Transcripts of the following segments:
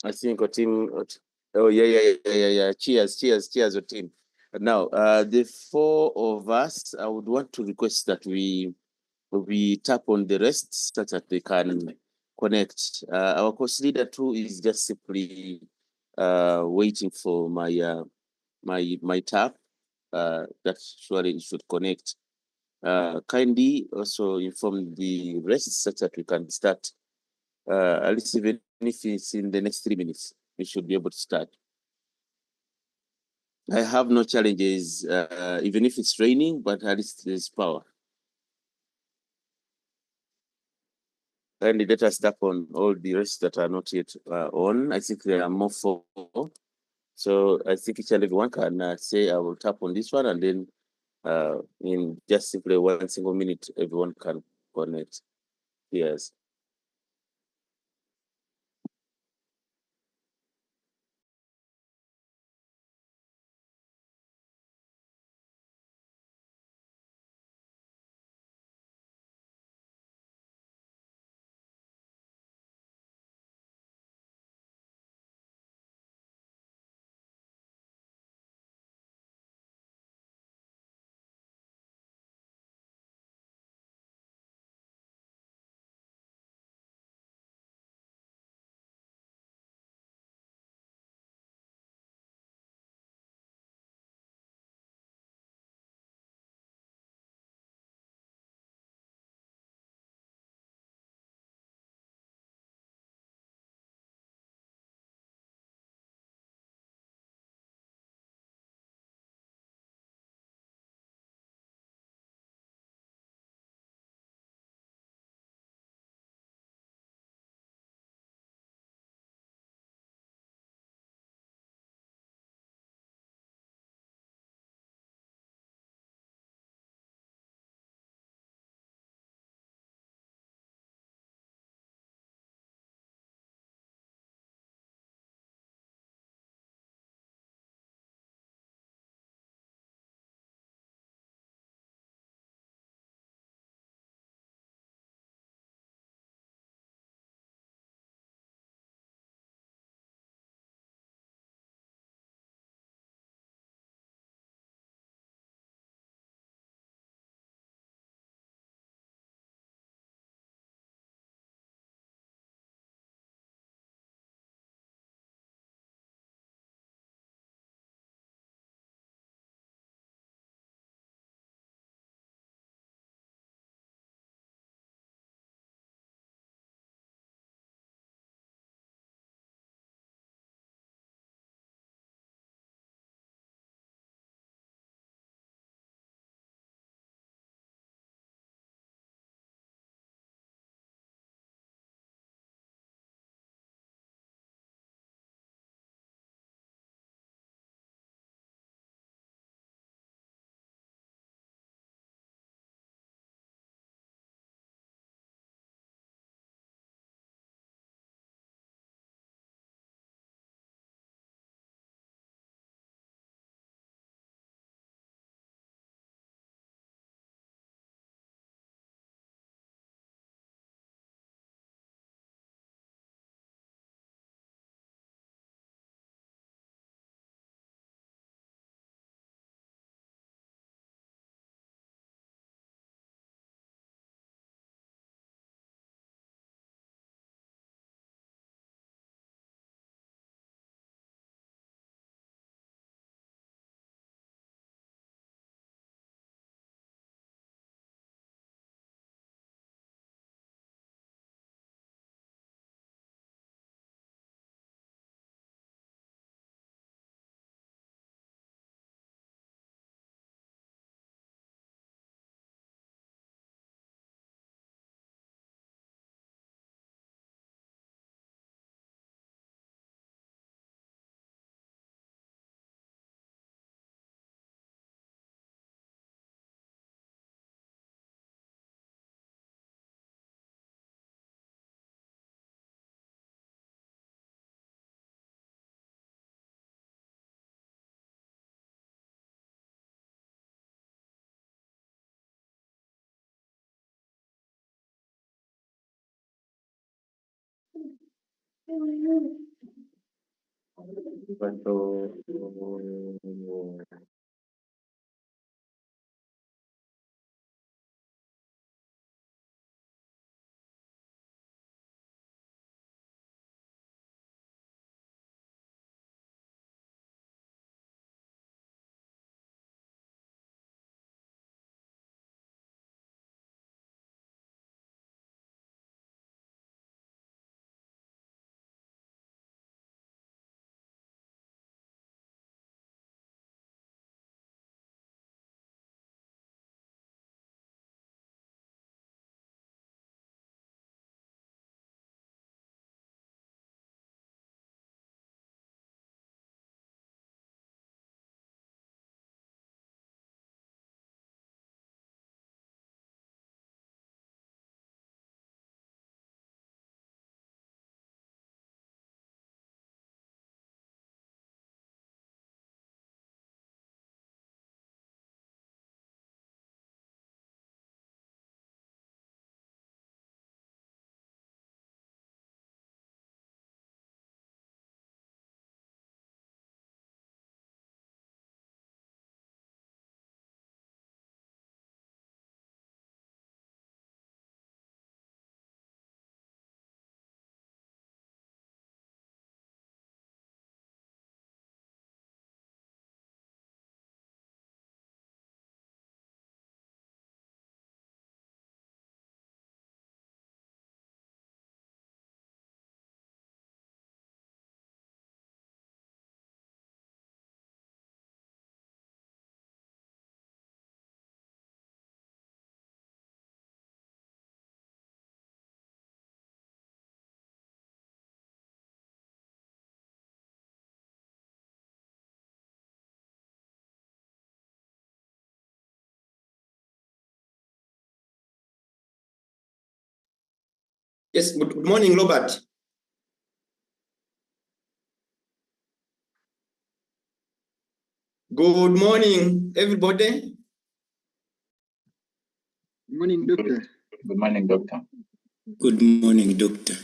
I think our team. Oh yeah. Cheers, our team. Now, the four of us, I would want to request that we tap on the rest such that they can connect. Our course leader too is just simply waiting for my tap. That surely should connect. Kindly also inform the rest such that we can start. At least even if it's in the next 3 minutes, we should be able to start. I have no challenges, even if it's raining, but at least there's power. And let us tap on all the rest that are not yet on. I think there are more four. So I think each and everyone can say, I will tap on this one, and then in just simply 1 single minute, everyone can connect. Yes. Yes, good morning, Robert. Good morning, everybody. Good morning, Doctor. Good morning, Doctor. Good morning, Doctor.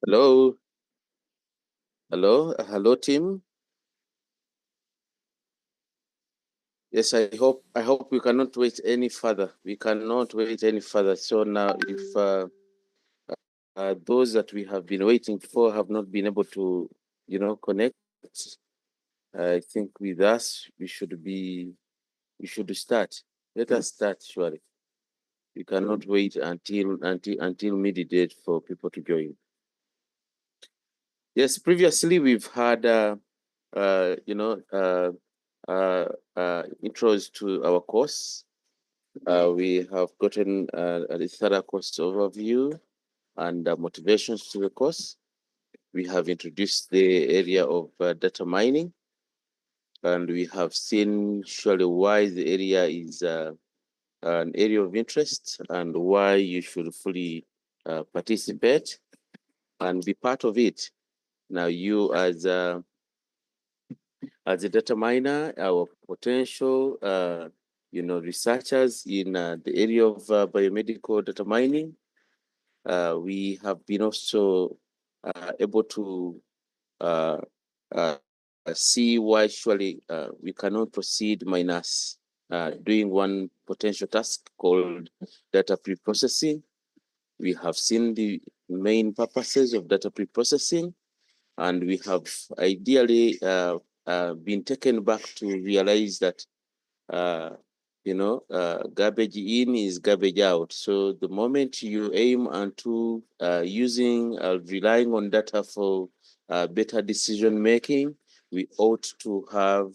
Hello? Hello, team. Yes, I hope we cannot wait any further. We cannot wait any further. So now, if those that we have been waiting for have not been able to, connect, I think with us we should start. Let us start, surely. We cannot wait until midday for people to join. Yes, previously we've had intros to our course. We have gotten a thorough course overview and motivations to the course. We have introduced the area of data mining, and we have seen surely why the area is an area of interest and why you should fully participate and be part of it. Now, you as a data miner, our potential, researchers in the area of biomedical data mining, we have been also able to uh, uh, see why surely we cannot proceed minus doing one potential task called data pre-processing. We have seen the main purposes of data pre-processing, and we have ideally been taken back to realize that uh, garbage in is garbage out. So the moment you aim onto using, relying on data for better decision making, we ought to have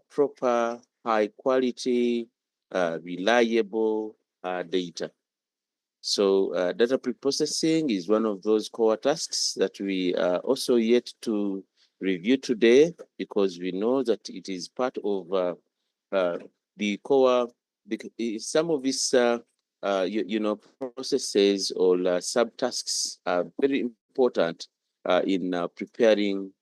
proper, high quality, reliable data. So data preprocessing is one of those core tasks that we are also yet to review today, because we know that it is part of uh, the core. Some of these processes or subtasks are very important in preparing,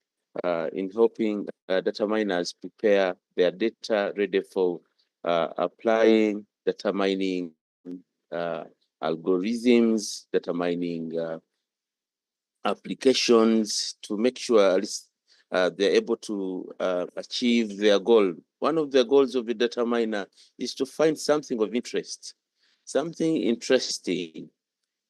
in helping data miners prepare their data ready for applying data mining uh, algorithms, data mining applications, to make sure at least they're able to achieve their goal. One of the goals of a data miner is to find something of interest, something interesting,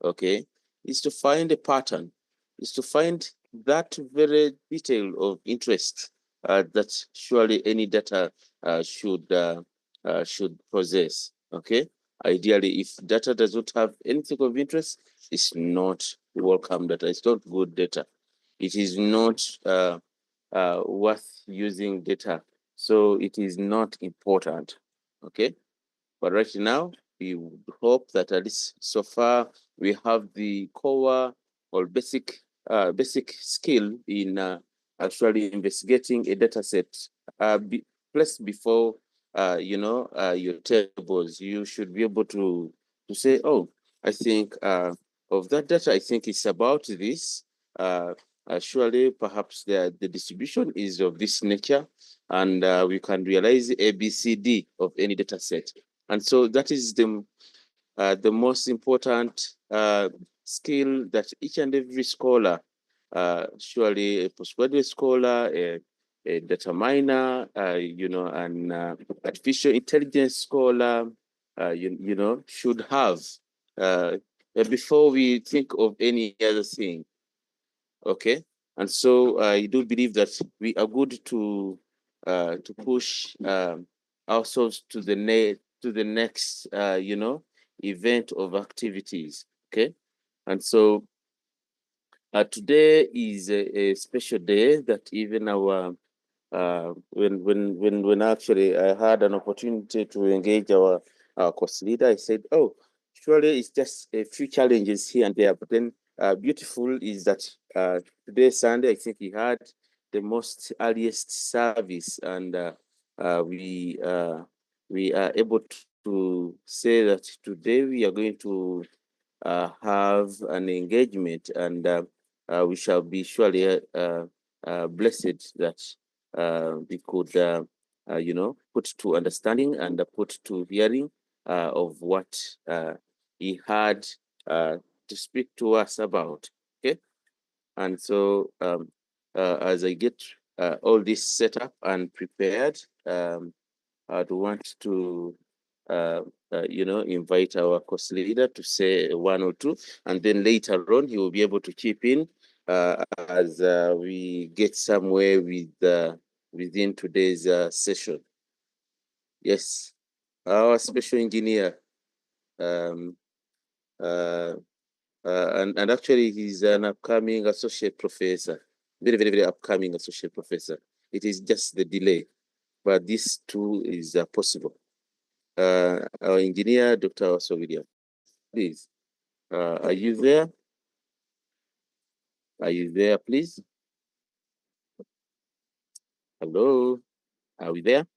okay? Is to find a pattern, is to find that very detail of interest that surely any data should possess, okay? Ideally, if data does not have anything of interest, it's not welcome data. It's not good data. It is not worth using data. So it is not important, okay? But right now, we would hope that at least so far we have the core or basic skill in actually investigating a data set placed before your tables. You should be able to say, oh, I think of that data, I think it's about this. Surely, perhaps the distribution is of this nature, and we can realize ABCD of any data set. And so that is the most important skill that each and every scholar, surely a postgraduate scholar, a data miner, an artificial intelligence scholar, should have before we think of any other thing. Okay, and so I do believe that we are good to push ourselves to the next event of activities. Okay, and so today is a special day that even when actually I had an opportunity to engage our course leader, I said, oh, surely it's just a few challenges here and there, but then beautiful is that today Sunday, I think he had the most earliest service, and we are able to say that today we are going to have an engagement, and we shall be surely blessed that we could, put to understanding and put to hearing of what he had to speak to us about. Okay, And so as I get all this set up and prepared, I'd want to invite our course leader to say one or two, and then later on he will be able to chip in as we get somewhere within today's session. Yes, our special engineer, um, uh, and actually he's an upcoming associate professor, very, very, very upcoming associate professor. It is just the delay, but this too is possible. Our engineer, Dr. Also William, please. Are you there? Are you there, please? Hello, are we there?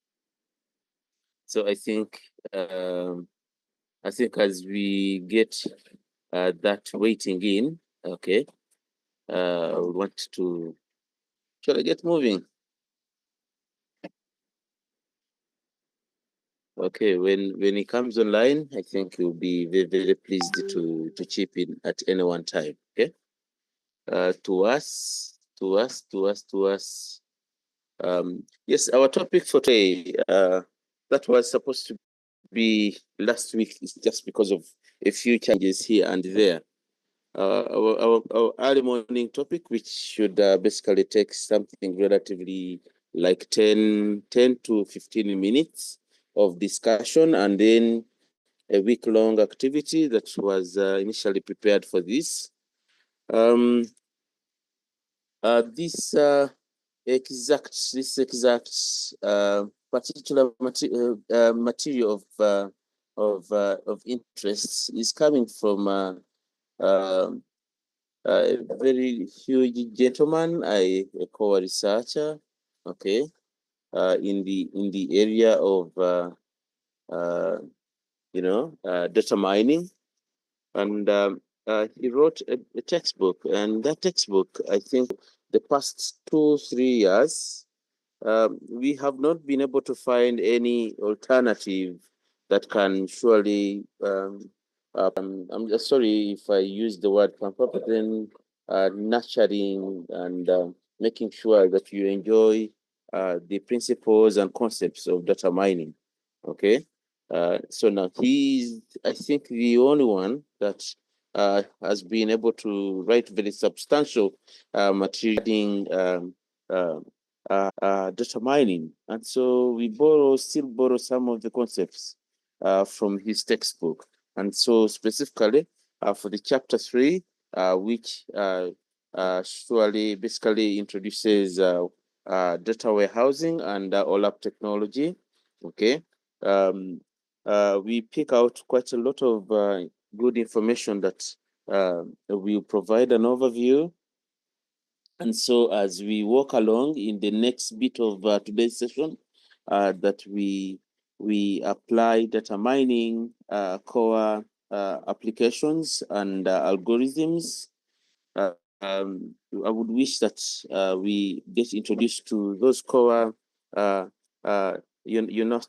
So I think as we get that waiting in, okay, we want to, shall I get moving? Okay, when he comes online, I think you'll be very, very pleased to chip in at any one time. Okay. To us. Yes, our topic for today, that was supposed to be last week, is just because of a few changes here and there. Our early morning topic, which should basically take something relatively like 10 to 15 minutes of discussion, and then a week-long activity that was initially prepared for this. This exact particular material of interest is coming from a very huge gentleman, a co-researcher, okay, in the area of data mining, and he wrote a textbook, and that textbook, I think, the past 2-3 years, we have not been able to find any alternative that can surely. I'm just sorry if I use the word pamper, but then nurturing and making sure that you enjoy the principles and concepts of data mining. Okay. So now he's, I think, the only one that has been able to write very substantial material data mining. And so we still borrow some of the concepts from his textbook. And so specifically for the chapter 3, which surely basically introduces data warehousing and OLAP technology. Okay. We pick out quite a lot of good information that will provide an overview. And so as we walk along in the next bit of today's session, that we apply data mining, core applications and algorithms. I would wish that we get introduced to those core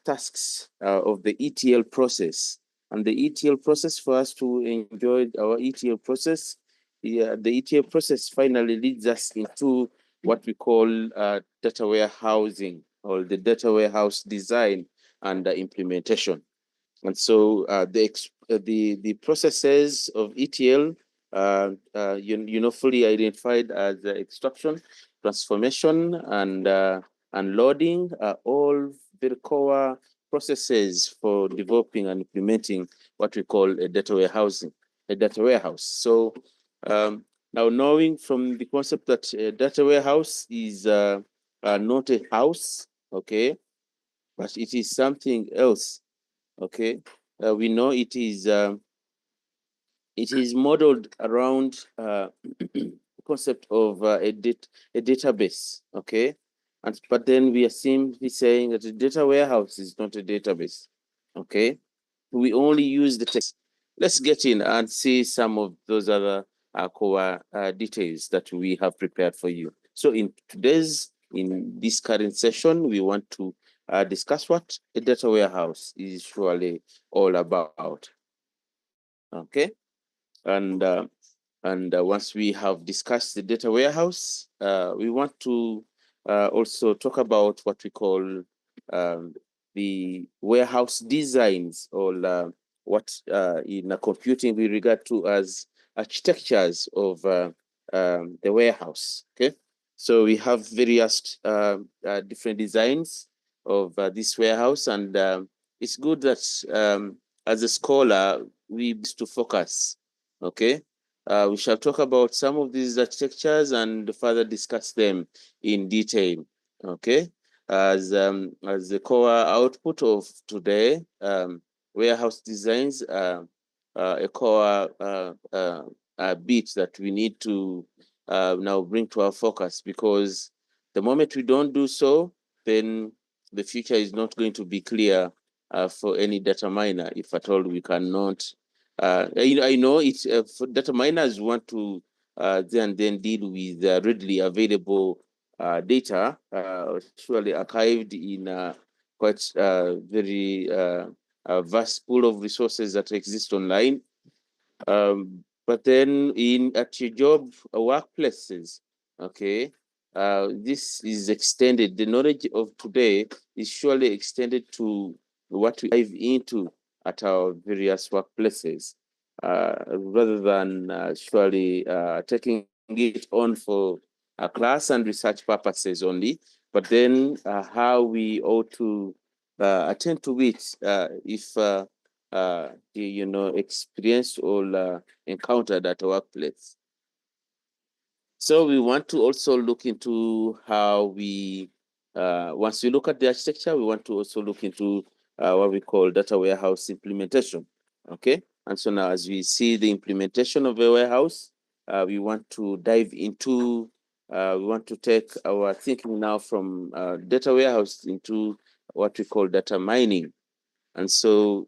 tasks of the ETL process. And the ETL process, for us to enjoy our ETL process, the ETL process finally leads us into what we call data warehousing, or the data warehouse design and implementation. And so the processes of ETL, fully identified as extraction, transformation, and loading, are all very core processes for developing and implementing what we call a data warehouse. So now, knowing from the concept that a data warehouse is not a house, okay, but it is something else. Okay, we know it is modeled around the concept of a database. Okay, but then we are simply saying that a data warehouse is not a database. Okay, we only use the text. Let's get in and see some of those other core details that we have prepared for you. So in this current session, we want to discuss what a data warehouse is surely all about. Okay, and And once we have discussed the data warehouse, we want to also talk about what we call the warehouse designs, or what in computing we regard to as architectures of the warehouse. Okay, so we have various different designs of this warehouse, and it's good that as a scholar we to focus. Okay, we shall talk about some of these architectures and further discuss them in detail. Okay, as the core output of today, warehouse designs a core bit that we need to now bring to our focus, because the moment we don't do so, then the future is not going to be clear for any data miner, if at all we cannot. I know it's for data miners want to then deal with readily available data, surely archived in quite very vast pool of resources that exist online. But then at your job workplaces, okay, this is extended. The knowledge of today is surely extended to what we dive into at our various workplaces, rather than surely taking it on for class and research purposes only, but then how we ought to attend to it if experienced or encountered at a workplace. So we want to also look into how we, once we look at the architecture, we want to also look into what we call data warehouse implementation. Okay, and so now as we see the implementation of a warehouse, we want to dive into, we want to take our thinking now from data warehouse into what we call data mining. And so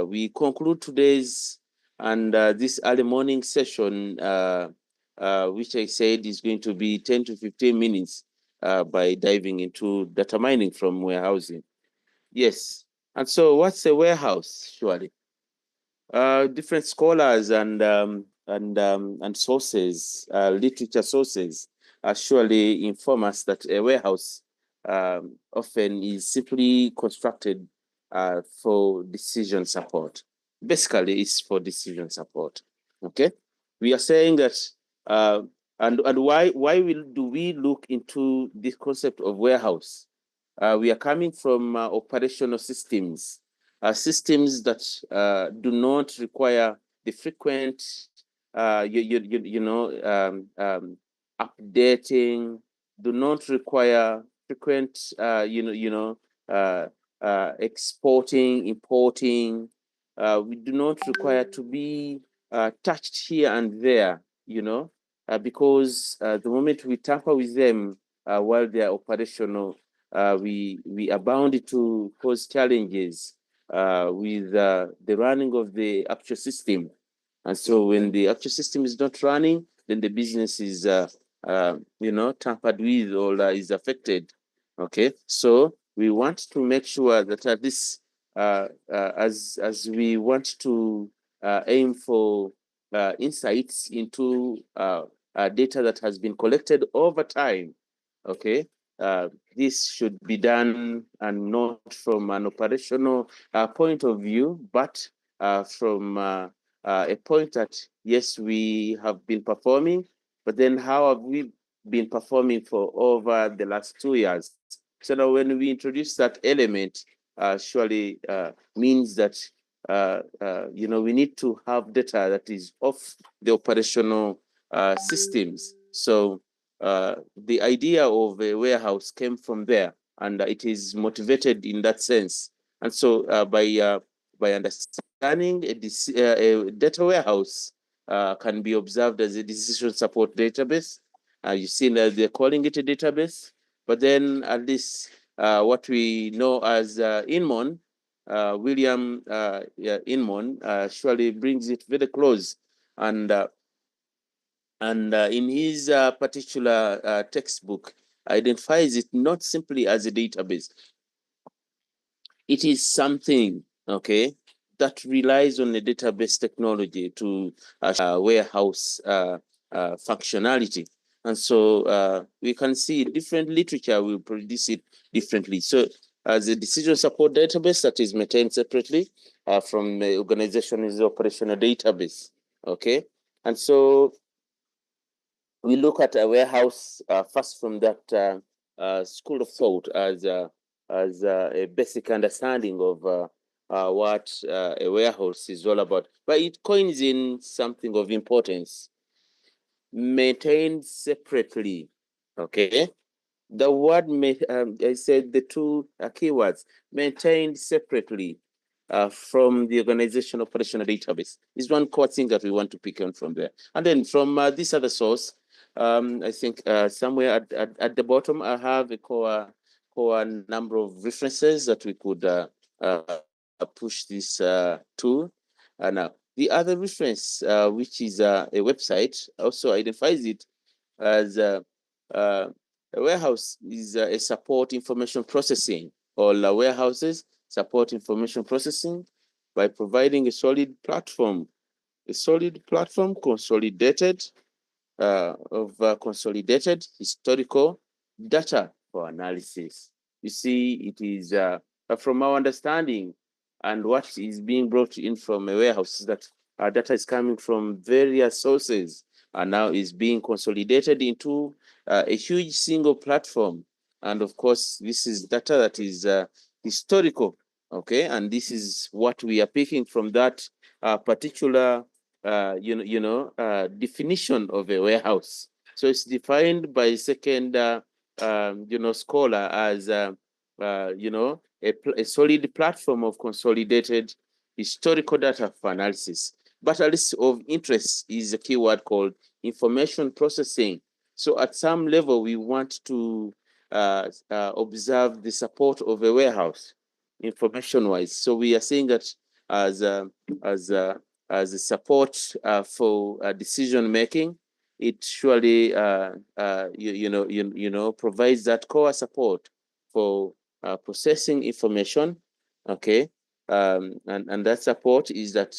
we conclude today's and this early morning session, which I said is going to be 10 to 15 minutes by diving into data mining from warehousing. Yes. And so what's a warehouse, surely? Different scholars and sources, literature sources, surely inform us that a warehouse often is simply constructed for decision support. Basically, it's for decision support. Okay, we are saying that, and why do we look into this concept of warehouse? We are coming from operational systems. Systems that do not require the frequent, updating, do not require frequent, exporting, importing. We do not require to be touched here and there, because the moment we tamper with them while they are operational, we are bound to cause challenges with the running of the actual system. And so when the actual system is not running, then the business is, tampered with or is affected. Okay, so we want to make sure that at least as we want to aim for insights into data that has been collected over time. Okay, this should be done and not from an operational point of view, but from a point that, yes, we have been performing, but then how have we been performing for over the last 2 years? So now when we introduce that element, surely means that, we need to have data that is off the operational systems. So the idea of a warehouse came from there, and it is motivated in that sense. And so by understanding a data warehouse can be observed as a decision support database. You've seen that they're calling it a database, but then at least what we know as Inmon, William Inmon, surely brings it very close. And in his particular textbook, identifies it not simply as a database. It is something, okay, that relies on the database technology to warehouse functionality. And so we can see different literature will produce it differently. So as a decision support database that is maintained separately from the organization's operational database. Okay. And so we look at a warehouse first from that school of thought as a basic understanding of what a warehouse is all about. But it coins in something of importance: maintained separately. Okay. The word, I said the two keywords, maintained separately from the organization operational database, is one core thing that we want to pick on from there. And then from this other source, I think somewhere at the bottom, I have a core number of references that we could push this to. Now, the other reference, which is a website, also identifies it as a warehouse is a support information processing. All warehouses support information processing by providing a solid platform consolidated consolidated historical data for analysis. You see, it is from our understanding and what is being brought in from a warehouse is that our data is coming from various sources and now is being consolidated into a huge single platform. And of course, this is data that is historical, okay? And this is what we are picking from that particular definition of a warehouse. So it's defined by second, scholar as, a solid platform of consolidated historical data for analysis. But a list of interest is a keyword called information processing. So at some level, we want to observe the support of a warehouse information-wise. So we are saying that as a support for decision making, it surely provides that core support for processing information. Okay, and that support is that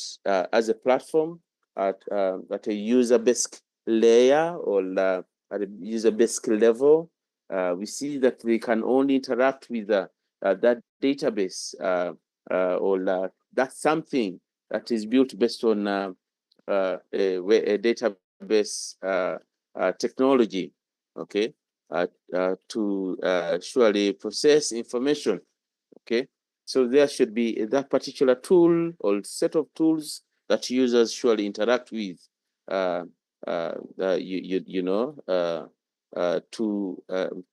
as a platform at a user basic layer or at a user basic level, we see that we can only interact with that database or that's something that is built based on a database technology, okay, to surely process information, okay? So there should be that particular tool or set of tools that users surely interact with, to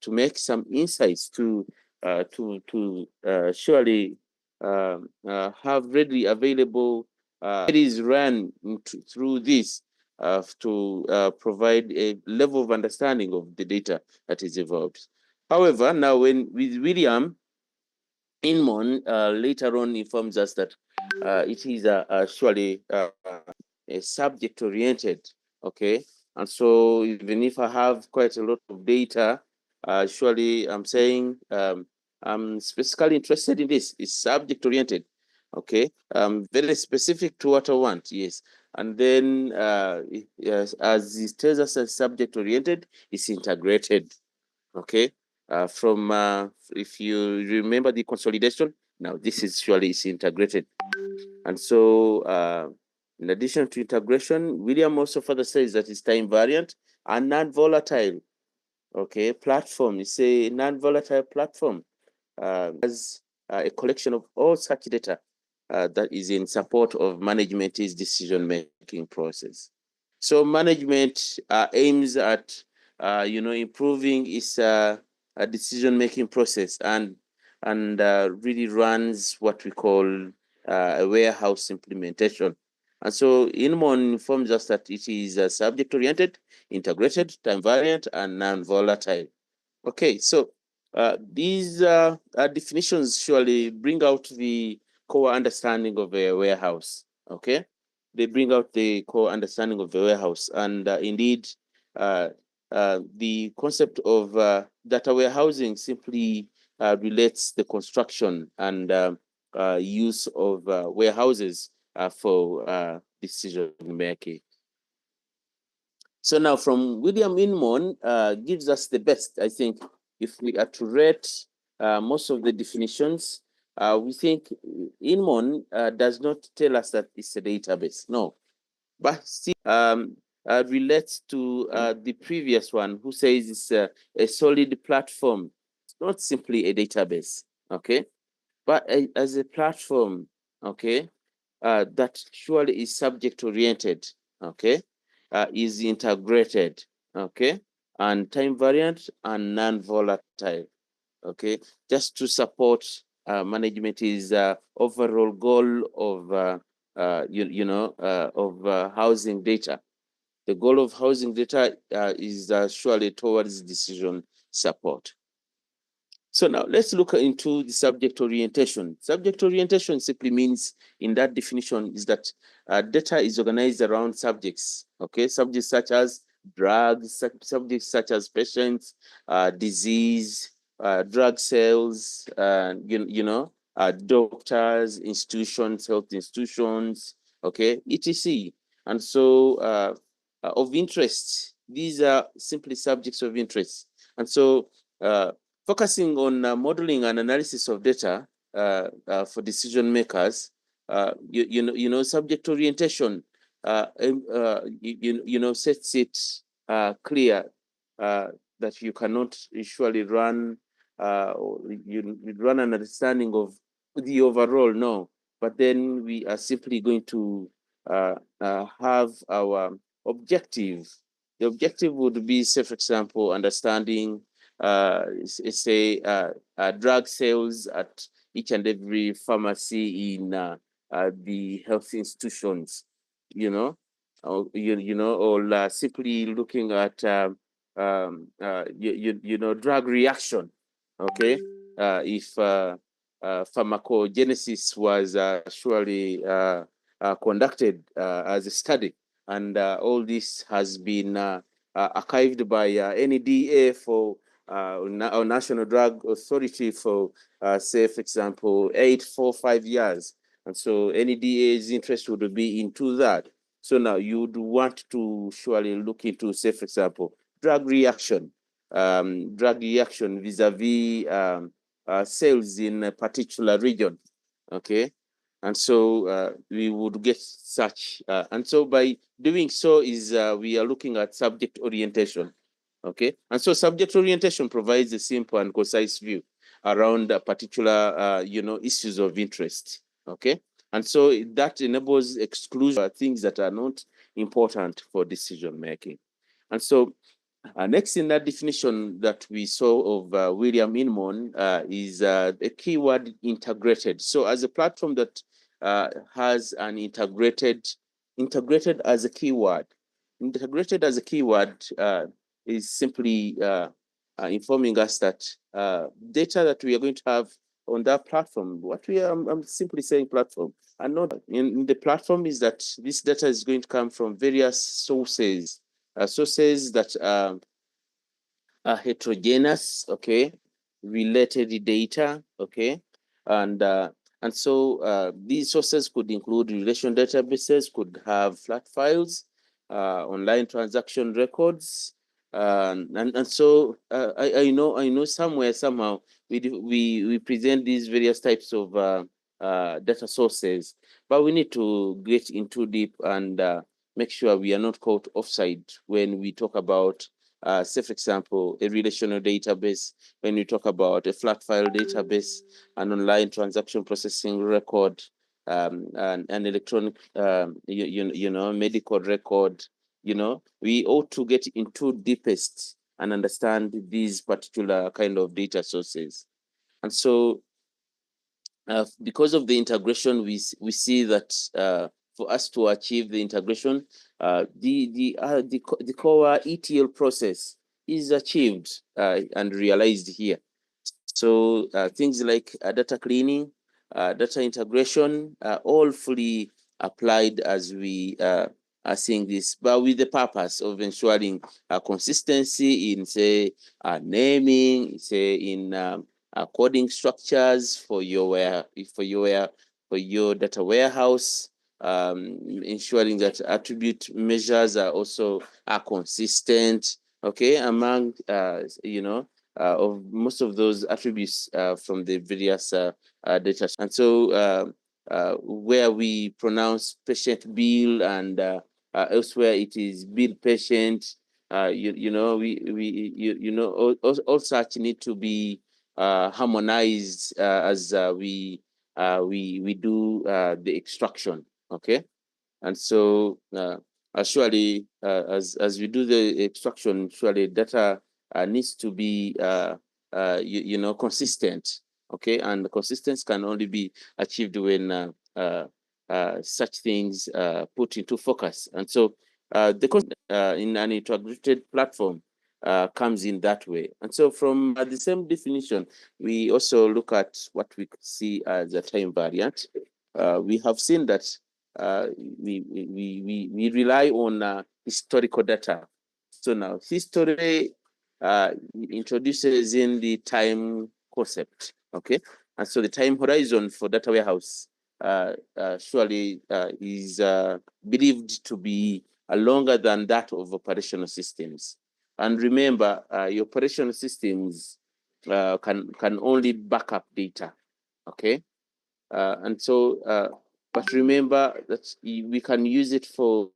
make some insights to surely have readily available queries run through this to provide a level of understanding of the data that is evolved. However, now with William, Inmon later on informs us that it is actually a subject-oriented, okay? And so even if I have quite a lot of data, surely I'm saying I'm specifically interested in this. It's subject-oriented, okay? Very specific to what I want, yes. And then yes, as it tells us as subject-oriented, it's integrated, okay? If you remember the consolidation, now this is surely is integrated. And so in addition to integration, William also further says that it's time variant and non-volatile, okay, platform. It's a non-volatile platform as a collection of all such data that is in support of management's decision-making process. So management aims at, improving its decision-making process and really runs what we call a warehouse implementation. And so Inmon informs us that it is subject-oriented, integrated, time-variant, and non-volatile. Okay, so these definitions surely bring out the core understanding of a warehouse, okay? They bring out the core understanding of the warehouse. And indeed, the concept of data warehousing simply relates the construction and use of warehouses for decision making. So now from William Inmon gives us the best, I think, if we are to rate most of the definitions, we think Inmon does not tell us that it's a database, no, but still relates to the previous one who says it's a solid platform. It's not simply a database, okay, but as a platform, okay, that surely is subject oriented, okay, is integrated, okay, and time variant and non-volatile, okay, just to support management is overall goal of housing data. The goal of housing data is surely towards decision support. So now let's look into the subject orientation. Subject orientation simply means, in that definition, is that data is organized around subjects, okay? Subjects such as drugs, subjects such as patients, disease, drug sales, doctors, institutions, health institutions, okay, etc. And so of interest, these are simply subjects of interest. And so focusing on modeling and analysis of data for decision makers, subject orientation, sets it clear that you cannot usually run, you run an understanding of the overall, no, but then we are simply going to have our objective. The objective would be, say, for example, understanding say drug sales at each and every pharmacy in the health institutions, or simply looking at drug reaction, okay? If pharmacogenesis was surely conducted as a study, and all this has been archived by NEDA for our National Drug Authority for, say, for example, 8, 4, 5 years. And so NEDA's interest would be into that. So now you would want to surely look into, say, for example, drug reaction vis-a-vis sales in a particular region, okay? And so we would get such, and so by doing so is we are looking at subject orientation, okay? And so subject orientation provides a simple and concise view around a particular, issues of interest, okay? And so that enables exclusion things that are not important for decision making. And so next in that definition that we saw of William Inmon is the keyword integrated. So as a platform that has an integrated as a keyword, is simply informing us that data that we are going to have on that platform, I'm simply saying platform, and not in the platform is that this data is going to come from various sources, sources that are heterogeneous, okay, related data, okay, and so these sources could include relation databases, could have flat files, online transaction records, and so I know somehow we present these various types of data sources, but we need to get into deep and make sure we are not caught offside when we talk about say, for example, a relational database, when you talk about a flat file database, an online transaction processing record, an electronic, medical record, we ought to get into deepest and understand these particular kind of data sources. And so because of the integration, we see that for us to achieve the integration, the core ETL process is achieved and realized here. So things like data cleaning, data integration, all fully applied as we are seeing this, but with the purpose of ensuring consistency in, say, naming, say, in coding structures for your data warehouse, ensuring that attribute measures are also consistent, okay, among of most of those attributes from the various data. And so where we pronounce patient bill and elsewhere it is bill patient, all such need to be harmonized as we do the extraction, okay? And so surely as we do the extraction, surely data needs to be consistent, okay? And the consistency can only be achieved when such things put into focus. And so in an integrated platform comes in that way. And so from the same definition, we also look at what we see as a time variant. We have seen that we rely on historical data. So now history introduces in the time concept, okay? And so the time horizon for data warehouse surely is believed to be longer than that of operational systems. And remember, your operational systems can only back up data, okay? And so, but remember that we can use it for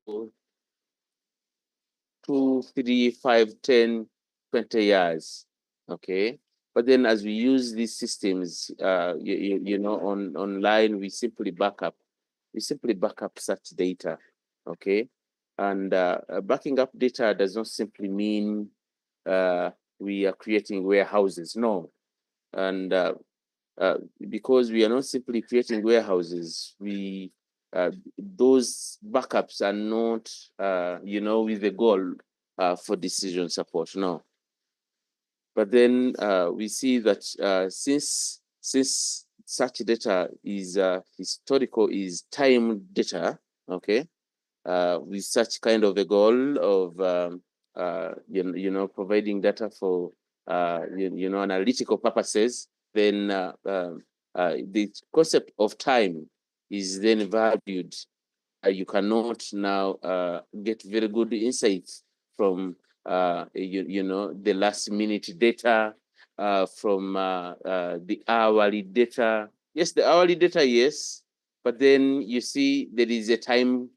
2, 3, 5, 10, 20 years, okay? But then as we use these systems, online, we simply back up such data, okay? And backing up data does not simply mean we are creating warehouses, no. And because we are not simply creating warehouses, those backups are not, with the goal for decision support, no. But then we see that since such data is historical, is time data, okay, with such kind of a goal of providing data for analytical purposes, then the concept of time is then valued. You cannot now get very good insights from the last minute data, from the hourly data. Yes, the hourly data, yes, but then you see there is a time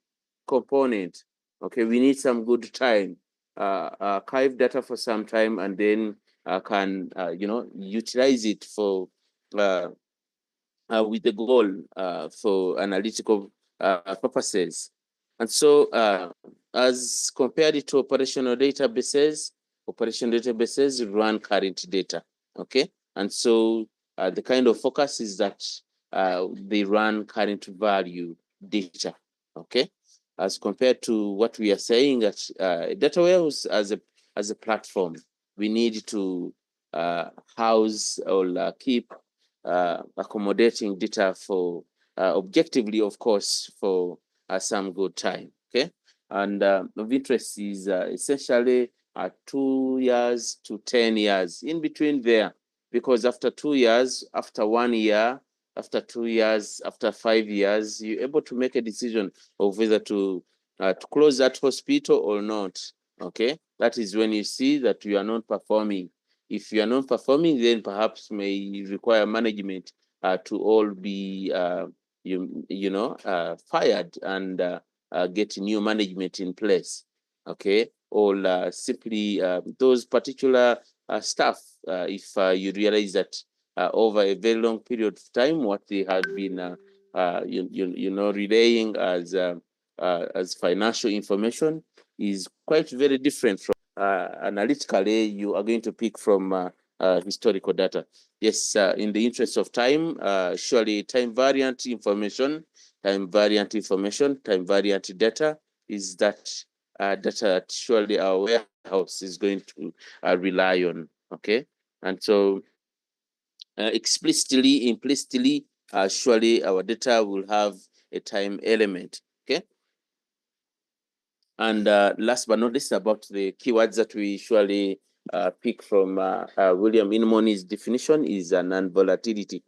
component. Okay, we need some good time. Archive data for some time and then can utilize it for with the goal for analytical purposes. And so as compared to operational databases run current data, okay? And so the kind of focus is that they run current value data, okay? As compared to what we are saying that data warehouse as a platform, we need to house or keep accommodating data for objectively, of course, for some good time, okay? And of interest is essentially 2 years to 10 years, in between there, because after 2 years, after 1 year, after 2 years, after 5 years, you're able to make a decision of whether to close that hospital or not, okay? That is when you see that you are not performing. If you are not performing, then perhaps may require management to all be fired and get new management in place, okay? Or simply those particular staff, if you realize that over a very long period of time, what they had been relaying as financial information is quite very different from analytically you are going to pick from historical data. Yes, in the interest of time, surely time variant information, time variant data is that data that surely our warehouse is going to rely on, okay? And so implicitly, surely our data will have a time element, okay? And last but not least, about the keywords that we usually pick from William Inmoni's definition is a non-volatility.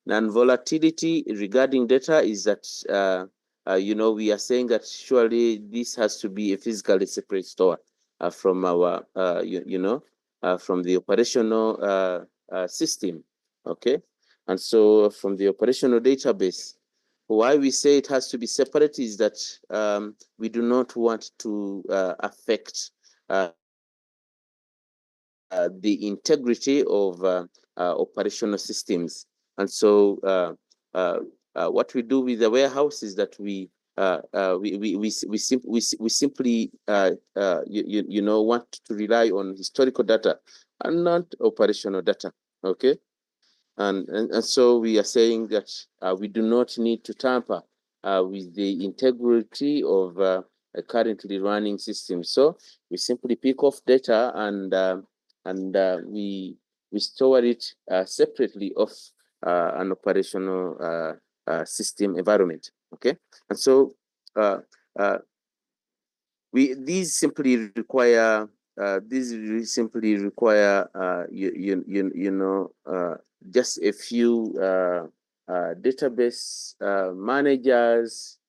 Non-volatility regarding data is that we are saying that surely this has to be a physically separate store from our from the operational system. Okay, and so from the operational database. Why we say it has to be separate is that we do not want to affect the integrity of operational systems. And so what we do with the warehouse is that we simply want to rely on historical data and not operational data. Okay. And so we are saying that we do not need to tamper with the integrity of a currently running system. So we simply pick off data and we store it separately of an operational system environment. Okay, and so these simply require just a few database managers,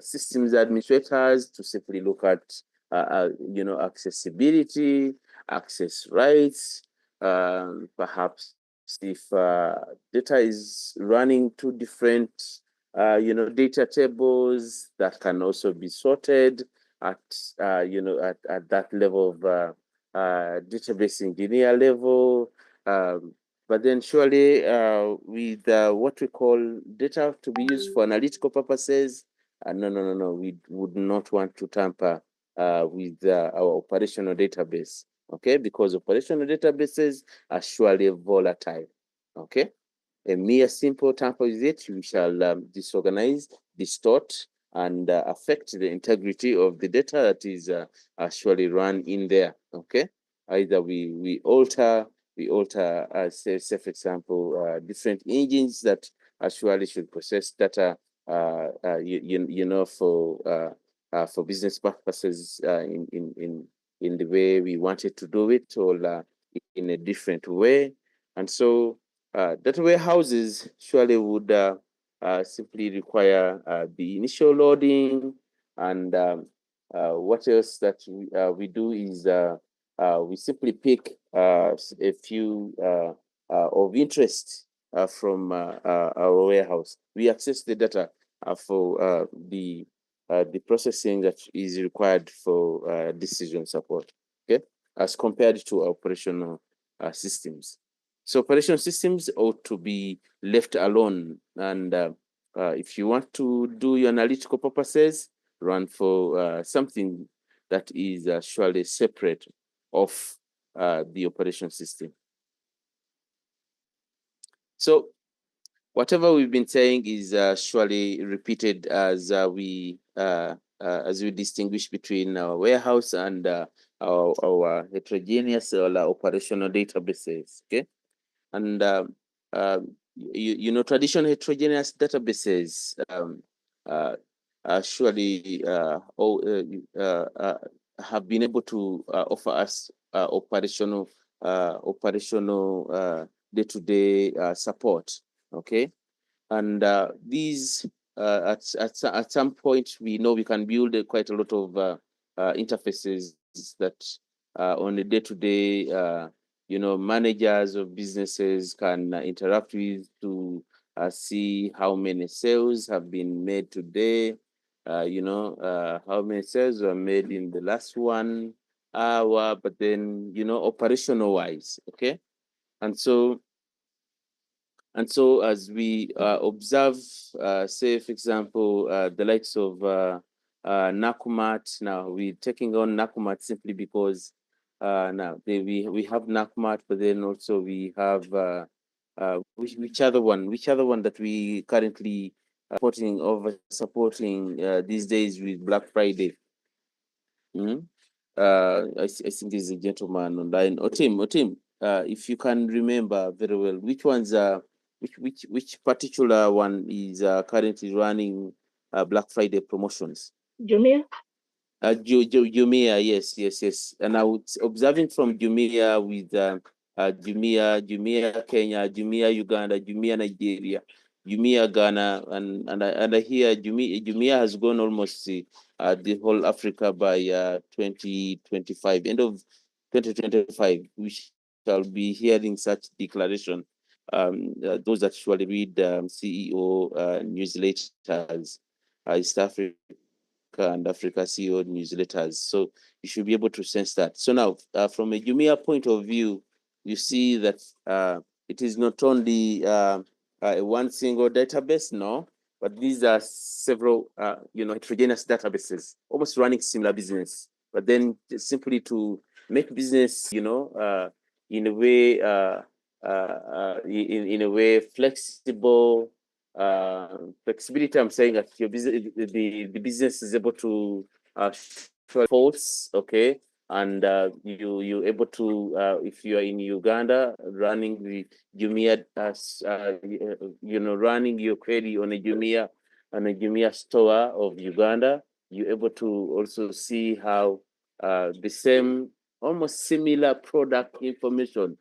systems administrators to simply look at accessibility, access rights, perhaps if data is running two different data tables that can also be sorted at that level of database engineer level. But then surely with what we call data to be used for analytical purposes, no, we would not want to tamper with our operational database, okay? Because operational databases are surely volatile, okay? A mere simple tamper with it, we shall disorganize, distort, and affect the integrity of the data that is actually run in there. Okay, either we alter, say for example, different engines that actually should process data, for business purposes in the way we wanted to do it, or in a different way, and so. Data warehouses surely would simply require the initial loading, and what else that we do is we simply pick a few of interest from our warehouse. We access the data for the processing that is required for decision support, okay, as compared to operational systems. So operation systems ought to be left alone. And if you want to do your analytical purposes, run for something that is surely separate of the operation system. So whatever we've been saying is surely repeated as we distinguish between our warehouse and our heterogeneous or operational databases. Okay. And traditional heterogeneous databases surely have been able to offer us operational day-to-day support. Okay, and these at some point we know we can build quite a lot of interfaces that on a day-to-day managers of businesses can interact with to see how many sales have been made today, how many sales were made in the last 1 hour, but then, operational wise, okay? And so as we observe, say, for example, the likes of Nakumat, now we're taking on Nakumat simply because now we have Nakumat, but then also we have which other one that we currently supporting these days with Black Friday. I think there's a gentleman online. Otim, if you can remember very well, which ones are which particular one is currently running Black Friday promotions? Jumia. Jumia, yes. And I would observing from Jumia with Jumia Kenya, Jumia Uganda, Jumia Nigeria, Jumia Ghana, and I hear Jumia has gone almost the whole Africa by 2025, end of 2025. We shall be hearing such declaration. Those that usually read CEO newsletters, East Africa and Africa CEO newsletters. So you should be able to sense that. So now, from a Jumia point of view, you see that it is not only one single database, no, but these are several, heterogeneous databases, almost running similar business. But then simply to make business, in a way, in a way flexible, flexibility. I'm saying that your business, the business is able to show faults, okay, and you able to if you are in Uganda running the Jumia, running your query on a Jumia store of Uganda, you're able to also see how the same almost similar product information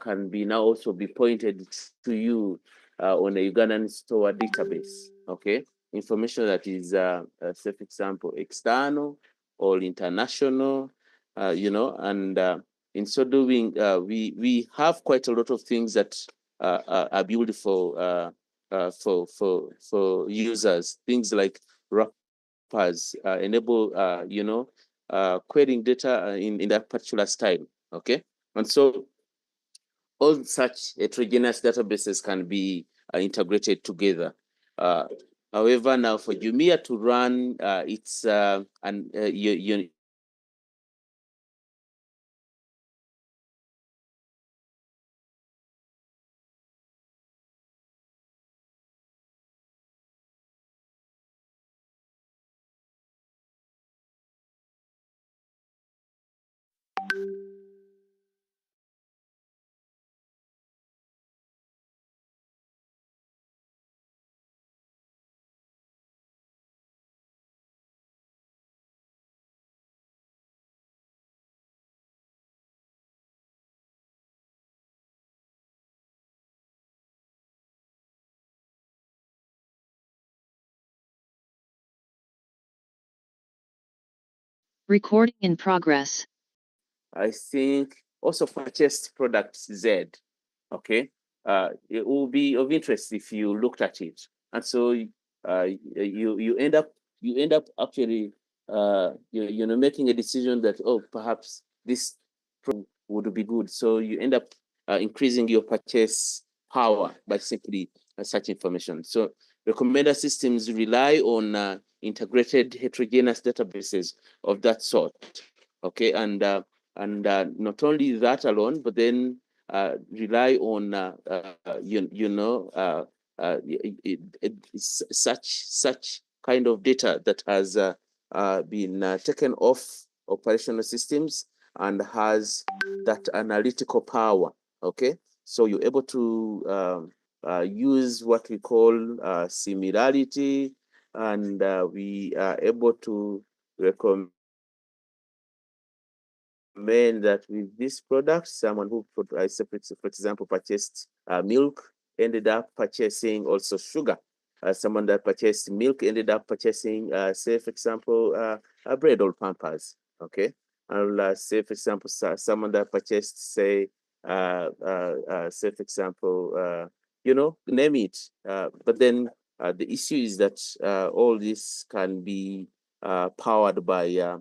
can be now also be pointed to you on a Ugandan store database, okay? Information that is, say for example, external or international, and in so doing, we have quite a lot of things that are beautiful for users. Things like wrappers enable, querying data in that particular style, okay? And so all such heterogeneous databases can be integrated together. However, now for Jumia to run, it's you Recording in progress. I think also purchased products Z, okay? It will be of interest if you looked at it. And so you end up actually making a decision that, oh, perhaps this would be good. So you end up increasing your purchase power by simply such information. So recommender systems rely on integrated heterogeneous databases of that sort, okay? And not only that alone, but then rely on such kind of data that has been taken off operational systems and has that analytical power, okay? So you're able to use what we call similarity, and we are able to recommend that with this product, someone who, for example, purchased milk ended up purchasing also sugar. Someone that purchased milk ended up purchasing, say, for example, bread or Pampers. Okay, I'll say, for example, someone that purchased, say, say, for example, name it. But then the issue is that all this can be powered by,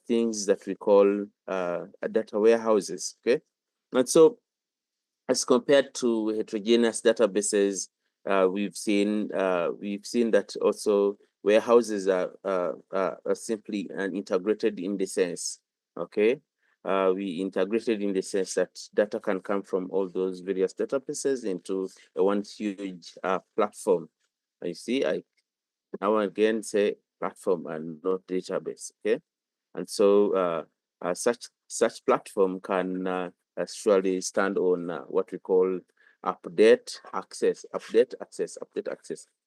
things that we call data warehouses, okay? And so as compared to heterogeneous databases, we've seen that also warehouses are simply integrated in the sense, okay? We integrated in the sense that data can come from all those various databases into one huge platform. You see, I now again say platform and not database, okay? And so such platform can actually stand on what we call update access.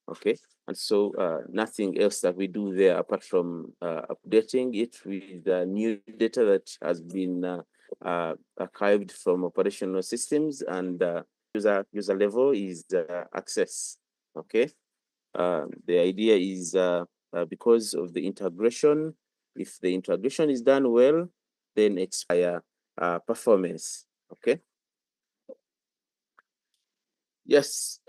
Okay, and so nothing else that we do there apart from updating it with new data that has been archived from operational systems, and user level is access. Okay, the idea is because of the integration, if the integration is done well, then expire performance. Okay. Yes,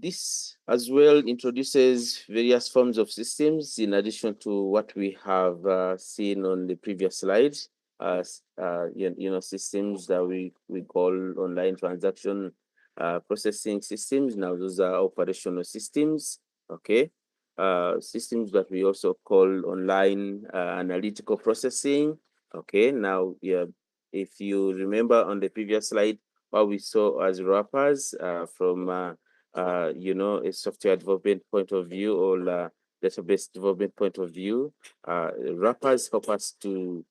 this as well introduces various forms of systems in addition to what we have seen on the previous slide. Systems that we call online transaction processing systems. Now those are operational systems. Okay, systems that we also call online analytical processing. Okay, now yeah, if you remember on the previous slide, what we saw as wrappers from a software development point of view or database development point of view. Wrappers help us to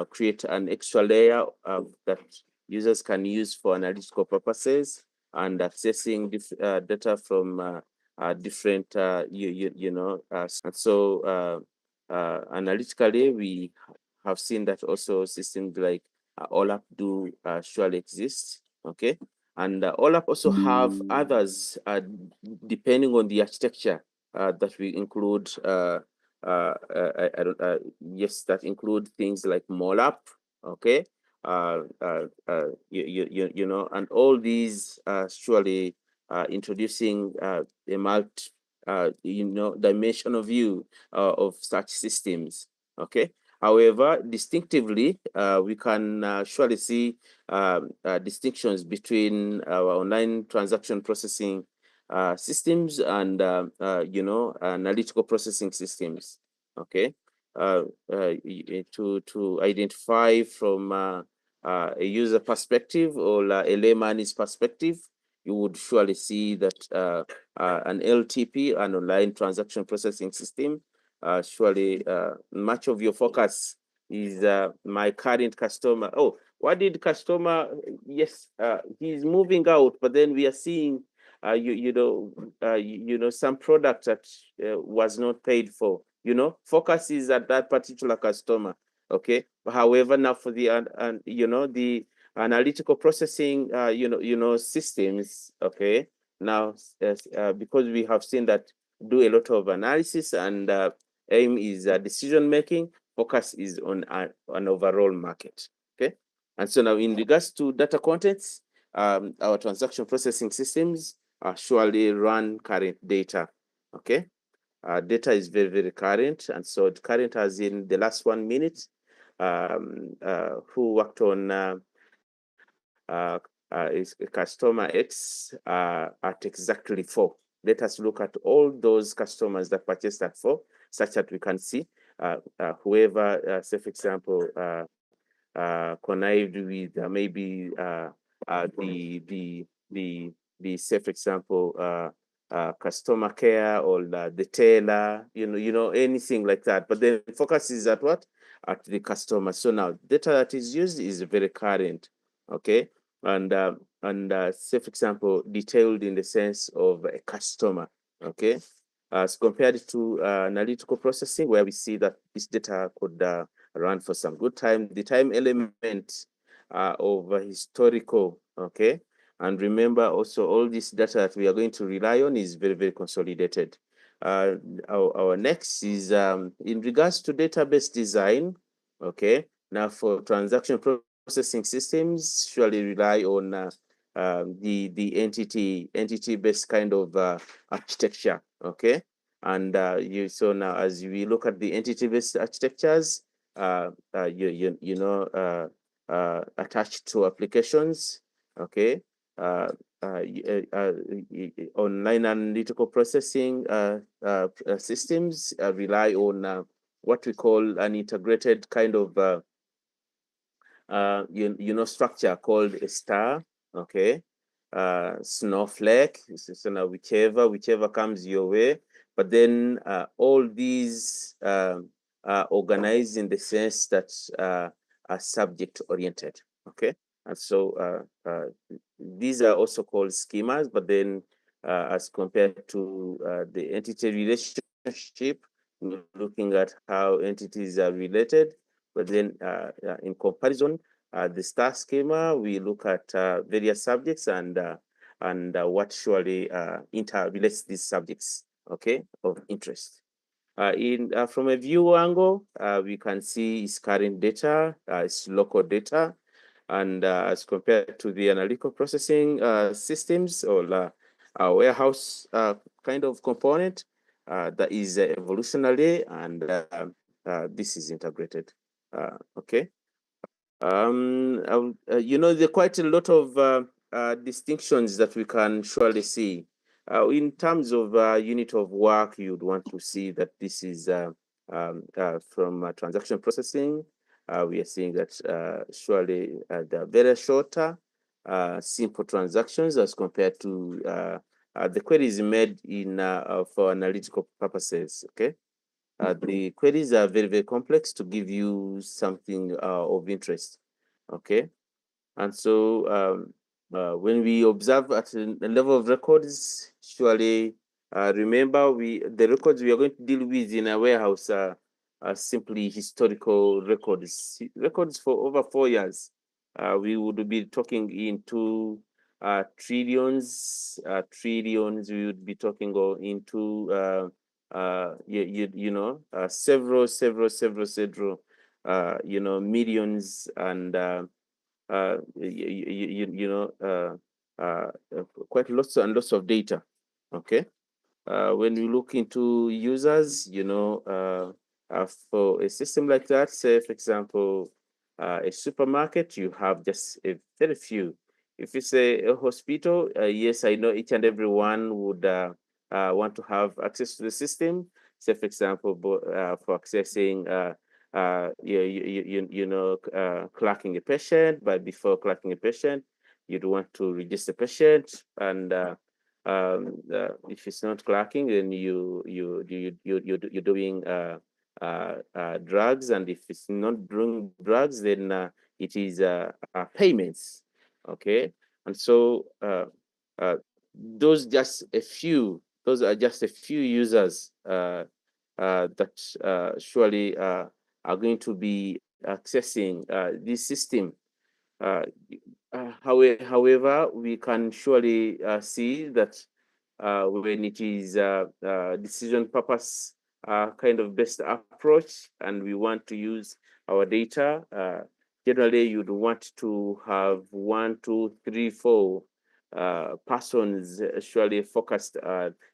create an extra layer that users can use for analytical purposes and accessing data from different and so analytically we have seen that also systems like OLAP do surely exist. Okay, and OLAP also have others depending on the architecture that we include. I don't. Yes, that include things like MOLAP. Okay, and all these surely introducing a multi dimensional view of such systems. Okay. However, distinctively, we can surely see distinctions between our online transaction processing systems and analytical processing systems. Okay, to identify from a user perspective or a layman's perspective, you would surely see that an LTP, an online transaction processing system, surely much of your focus is my current customer. Oh, what did customer? Yes, he's moving out, but then we are seeing, some product that was not paid for. Focus is at that particular customer. Okay. However, now for the the analytical processing, systems. Okay. Now, because we have seen that do a lot of analysis and aim is decision making, focus is on an overall market. Okay, and so now in regards to data contents, our transaction processing systems surely run current data. Okay, data is very, very current, and so current as in the last 1 minute. Who worked on is customer X at exactly 4. Let us look at all those customers that purchased at 4, such that we can see whoever, say for example, connived with maybe the say for example customer care or the tailor, anything like that. But the focus is at what? At the customer. So now data that is used is very current. Okay, and say for example detailed in the sense of a customer. Okay, as compared to analytical processing, where we see that this data could run for some good time. The time element of historical. Okay, and remember also all this data that we are going to rely on is very, very consolidated. Our next is in regards to database design. Okay, now for transaction processing systems, surely rely on the entity-based kind of architecture. Okay, and so now as we look at the entity-based architectures, attached to applications. Okay, online analytical processing systems rely on what we call an integrated kind of structure called a star. Okay, snowflake. So now whichever comes your way, but then all these are organized in the sense that are subject oriented. Okay, and so these are also called schemas, but then as compared to the entity relationship, looking at how entities are related. But then in comparison, the star schema, we look at various subjects and what surely interrelates these subjects, okay, of interest. From a view angle, we can see its current data, its local data, and as compared to the analytical processing systems or warehouse kind of component, that is evolutionary, and this is integrated. Okay. You know, there are quite a lot of distinctions that we can surely see. In terms of unit of work, you'd want to see that this is from transaction processing. We are seeing that surely they are very shorter, simple transactions as compared to the queries made in for analytical purposes. Okay. The queries are very, very complex to give you something of interest, okay? And so when we observe at a level of records, surely remember the records we are going to deal with in a warehouse are simply historical records for over 4 years. We would be talking into trillions. We would be talking into several millions and quite lots and lots of data. Okay. When we look into users, for a system like that, say for example, a supermarket, you have just a very few. If it's a hospital, yes, I know each and every one would want to have access to the system. Say for example, for accessing, clocking a patient, but before clocking a patient, you'd want to register patient, and if it's not clocking, then you're doing drugs, and if it's not doing drugs, then it is payments. Okay, and so those are just a few users that surely are going to be accessing this system. However, we can surely see that when it is decision purpose kind of best approach, and we want to use our data, generally you'd want to have 1, 2, 3, 4 persons surely focused.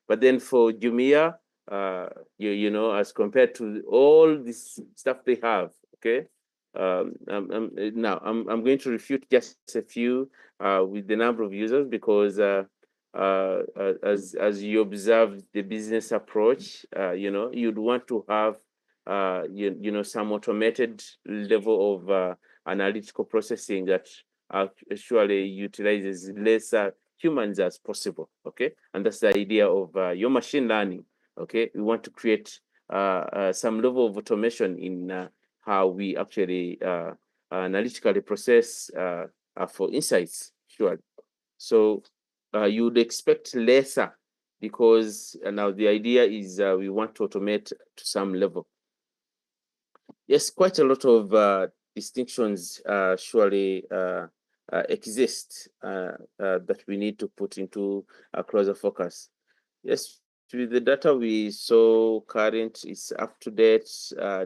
But then for Jumia, as compared to all this stuff they have, okay. Now I'm going to refute just a few with the number of users, because as you observe the business approach, you'd want to have some automated level of analytical processing that surely utilizes lesser humans as possible. Okay, and that's the idea of your machine learning. Okay, we want to create some level of automation in how we actually analytically process for insights. Sure. So you would expect lesser, because now the idea is we want to automate to some level. Yes, quite a lot of distinctions surely exist that we need to put into a closer focus. Yes, with the data we saw current, it's up to date,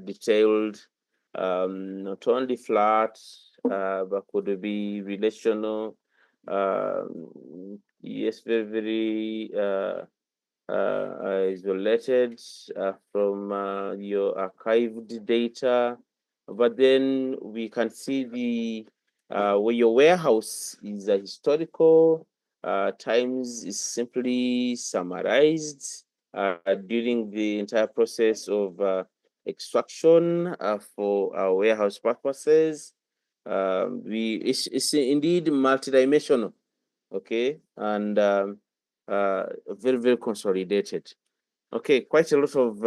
detailed, not only flat, but could be relational. Yes, very, isolated from your archived data. But then we can see the where your warehouse is a historical, times is simply summarized during the entire process of extraction for our warehouse purposes. It's indeed multidimensional, okay, and very, very consolidated. Okay, quite a lot of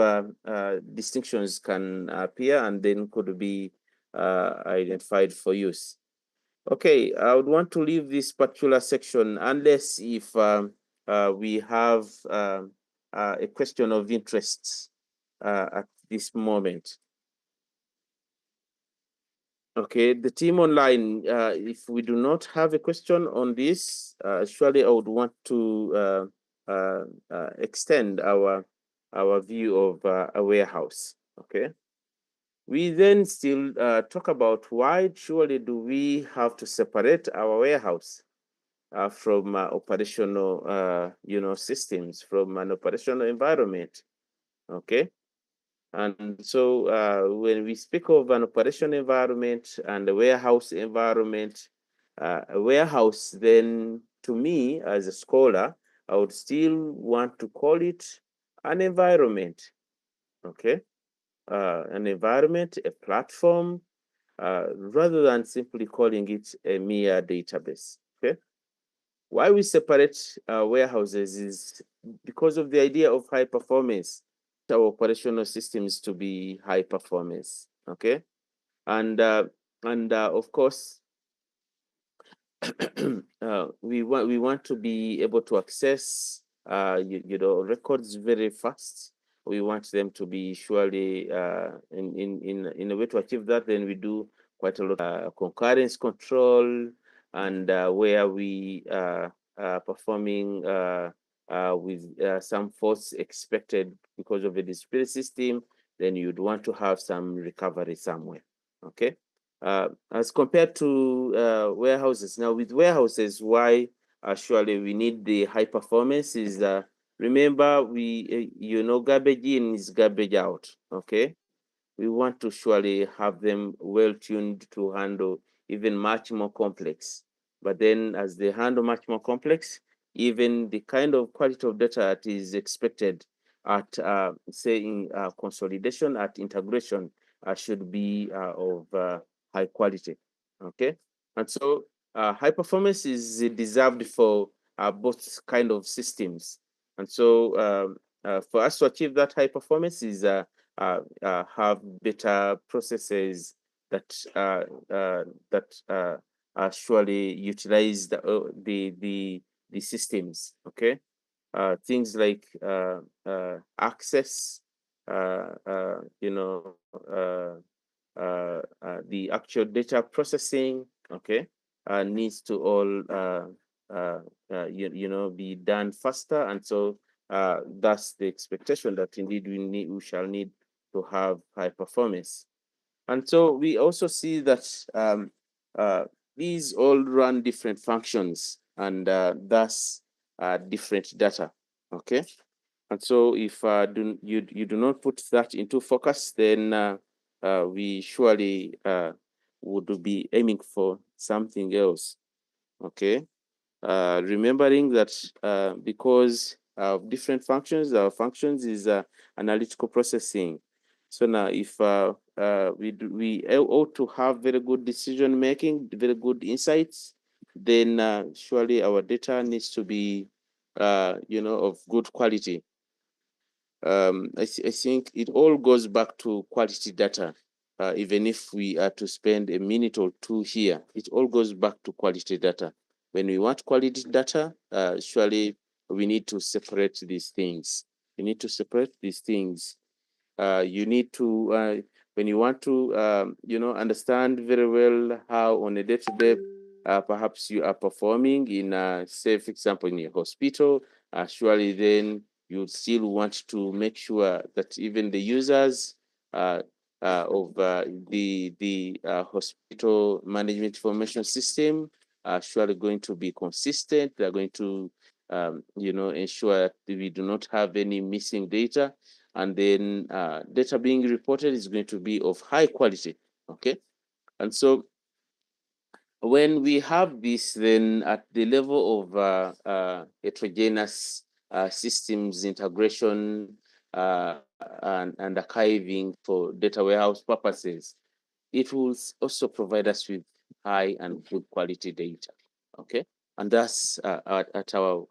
distinctions can appear and then could be identified for use. Okay, I would want to leave this particular section unless if we have a question of interest at this moment. Okay, the team online, if we do not have a question on this, surely I would want to extend our view of a warehouse. Okay, we then still talk about why surely do we have to separate our warehouse from operational systems, from an operational environment. Okay, and so when we speak of an operation environment and a warehouse environment, a warehouse, then to me as a scholar, I would still want to call it an environment. Okay, an environment, a platform, rather than simply calling it a mere database. Okay, why we separate warehouses is because of the idea of high performance. Our operational systems to be high performance. Okay, and of course, we want to be able to access records very fast. We want them to be surely in a way to achieve that. Then we do quite a lot of concurrence control, and where we performing with some force expected because of a display system, then you'd want to have some recovery somewhere. Okay, as compared to warehouses. Now, with warehouses, why surely we need the high performance is remember garbage in is garbage out. Okay, we want to surely have them well tuned to handle even much more complex. But then as they handle much more complex, even the kind of quality of data that is expected at say in consolidation, at integration, should be of high quality. Okay, and so high performance is deserved for both kind of systems. And so for us to achieve that high performance is have better processes that surely utilize the systems. Okay, things like access, the actual data processing. Okay, needs to all be done faster, and so that's the expectation that indeed we shall need to have high performance. And so we also see that these all run different functions and thus different data. Okay, and so if you do not put that into focus, then we surely would be aiming for something else. Okay, remembering that because of different functions, our functions is analytical processing. So now, if we ought to have very good decision making, very good insights, then surely our data needs to be, of good quality. I think it all goes back to quality data. Even if we are to spend a minute or two here, it all goes back to quality data. When we want quality data, surely we need to separate these things. We need to separate these things. You need to, when you want to, understand very well how on a day-to-day, perhaps you are performing in, say, for example, in a hospital, surely then you still want to make sure that even the users of the hospital management information system are surely going to be consistent. They're going to, ensure that we do not have any missing data, and then data being reported is going to be of high quality. Okay, and so when we have this, then at the level of heterogeneous systems integration and archiving for data warehouse purposes, it will also provide us with high and good quality data. Okay, and thus at our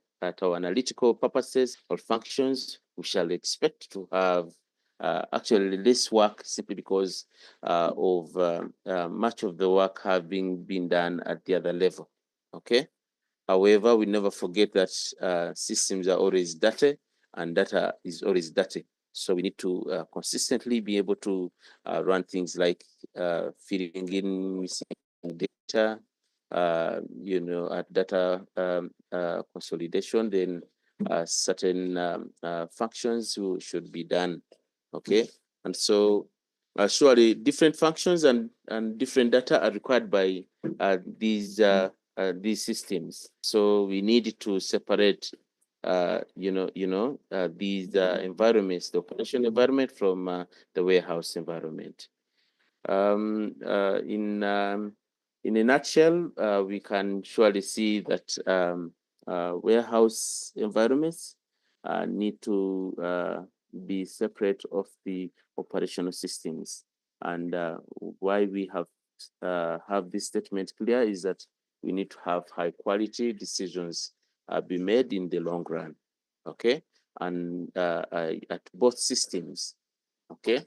analytical purposes or functions, we shall expect to have actually less work simply because of much of the work having been done at the other level. Okay, However, we never forget that systems are always data, and data is always data. So we need to consistently be able to run things like filling in missing data, at data consolidation, then certain functions should be done. Okay, and so surely different functions and different data are required by these systems. So we need to separate these environments, the operation environment from the warehouse environment. In a nutshell, we can surely see that warehouse environments need to be separate of the operational systems. And why we have this statement clear is that we need to have high quality decisions be made in the long run, okay? And at both systems, okay?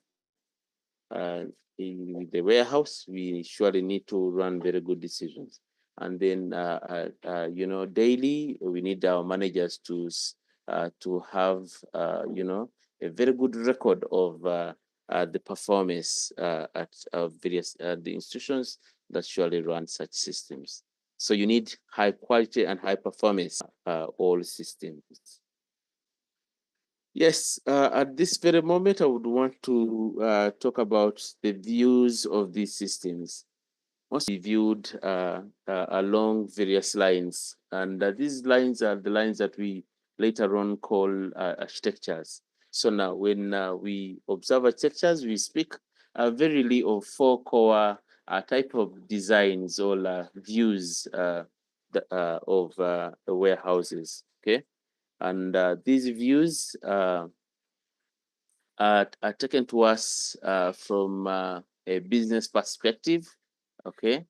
In the warehouse, we surely need to run very good decisions. And then, daily, we need our managers to have, a very good record of the performance at various the institutions that surely run such systems. So you need high quality and high performance all systems. Yes, at this very moment, I would want to talk about the views of these systems. Must be viewed along various lines, and these lines are the lines that we later on call architectures. So now, when we observe architectures, we speak verily of four core type of designs or views of warehouses. Okay, and these views are taken to us from a business perspective, okay?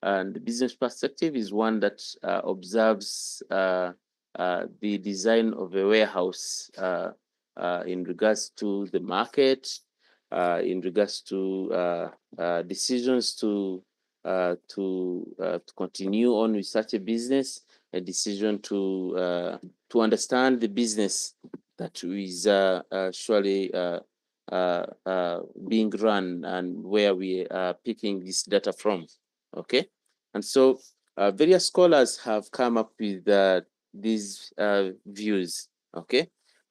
And the business perspective is one that observes the design of a warehouse in regards to the market, in regards to decisions to continue on with such a business, a decision to understand the business that is surely being run and where we are picking this data from. Okay, and so various scholars have come up with these views. Okay,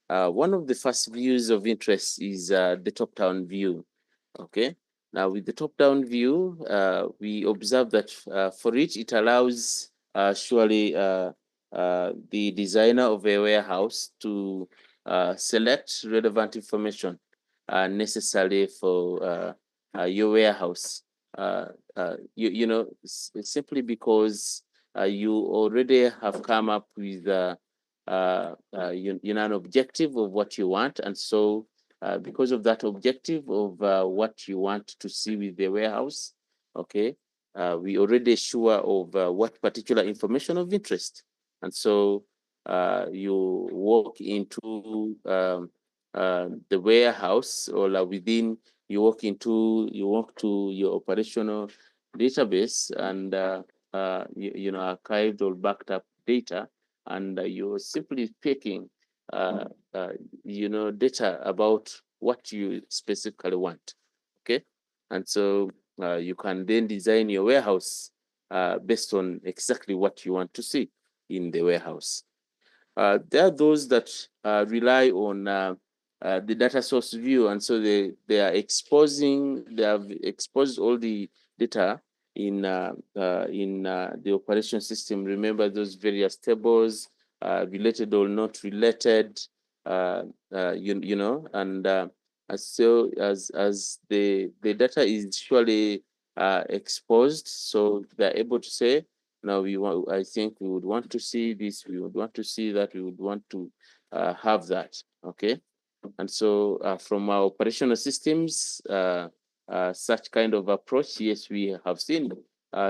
one of the first views of interest is the top-down view. Okay, now with the top-down view, we observe that for it allows surely the designer of a warehouse to select relevant information necessary for your warehouse. Simply because you already have come up with an objective of what you want, and so because of that objective of what you want to see with the warehouse, okay, we already sure of what particular information of interest, and so you walk into the warehouse or within. You walk to your operational database and archived or backed up data, and you're simply picking data about what you specifically want. Okay, and so you can then design your warehouse based on exactly what you want to see in the warehouse. There are those that rely on the data source view, and so they have exposed all the data in the operation system. Remember those various tables, related or not related, and so as the data is surely exposed, so they're able to say, now I think we would want to see this, we would want to see that, we would want to have that, okay? And so from our operational systems, such kind of approach, yes, we have seen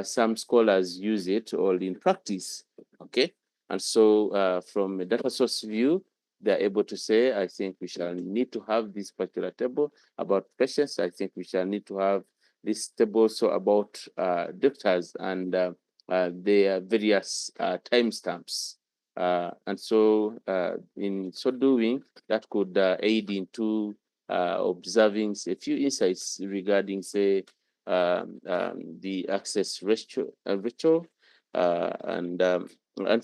some scholars use it all in practice, okay? And so from a data source view, they're able to say, I think we shall need to have this particular table about patients. I think we shall need to have this table so about doctors and their various timestamps. And so in so doing, that could aid into observing a few insights regarding, say, the access ratio and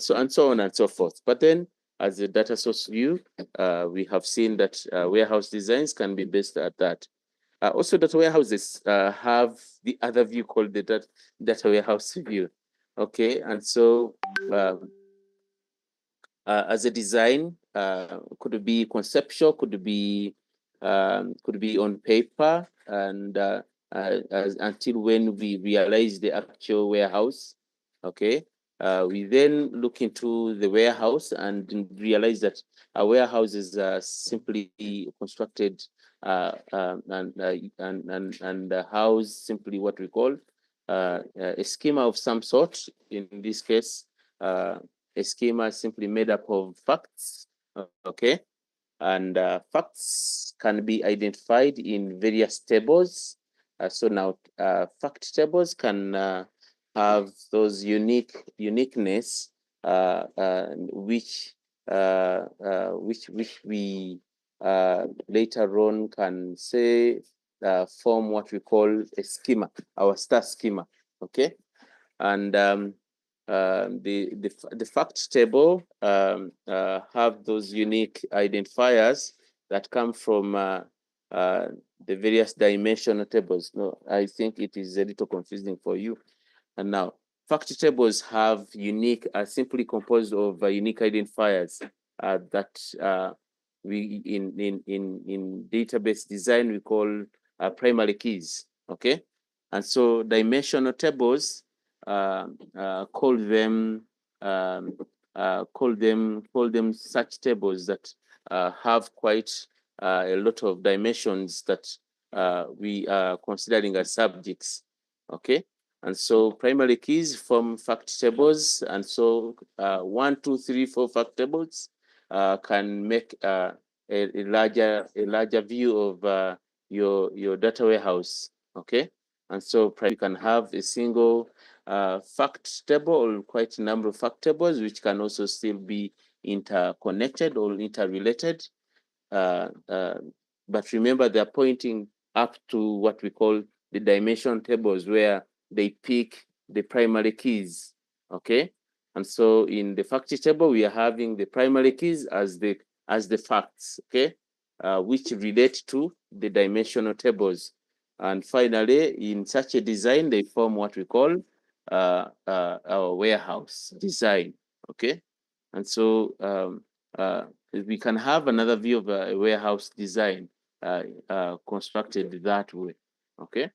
so on and so forth. But then, as a data source view, we have seen that warehouse designs can be based at that. Also, data warehouses have the other view called the data warehouse view. Okay, and so as a design, could it be conceptual, could it be on paper, and until when we realize the actual warehouse. Okay, we then look into the warehouse and realize that a warehouse is simply constructed and house simply what we call a schema of some sort. In this case, a schema simply made up of facts, okay? And facts can be identified in various tables. So now fact tables can have those uniqueness which we later on can say form what we call a schema, our star schema, okay? And the fact table have those unique identifiers that come from the various dimensional tables. No, I think it is a little confusing for you. And now, fact tables have unique, are simply composed of unique identifiers that we in database design we call primary keys. Okay, and so dimensional tables call them such tables that have quite a lot of dimensions that we are considering as subjects. Okay, and so primary keys form fact tables, and so 1, 2, 3, 4 fact tables can make a larger view of your data warehouse. Okay, and so you can have a single fact table or quite a number of fact tables, which can also still be interconnected or interrelated. But remember, they're pointing up to what we call the dimension tables, where they pick the primary keys. Okay, and so in the fact table, we are having the primary keys as the facts. Okay, which relate to the dimensional tables. And finally, in such a design, they form what we call our warehouse design. Okay, and so we can have another view of a warehouse design constructed that way. Okay.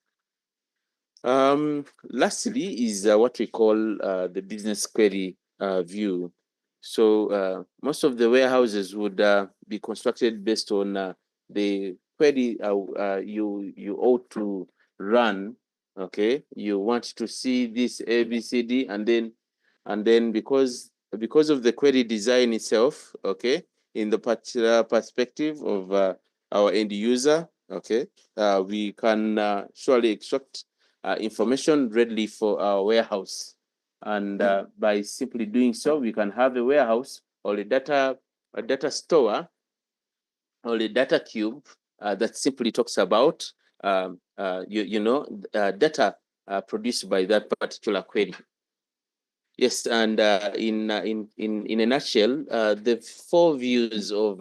Lastly is what we call the business query view. So most of the warehouses would be constructed based on the query you ought to run. Okay, you want to see this A, B, C, D, and then because of the query design itself, okay, in the particular perspective of our end user, okay, we can surely extract information readily for our warehouse. And by simply doing so, we can have a warehouse or a data store or a data cube that simply talks about data produced by that particular query. Yes, and in a nutshell, the 4 views of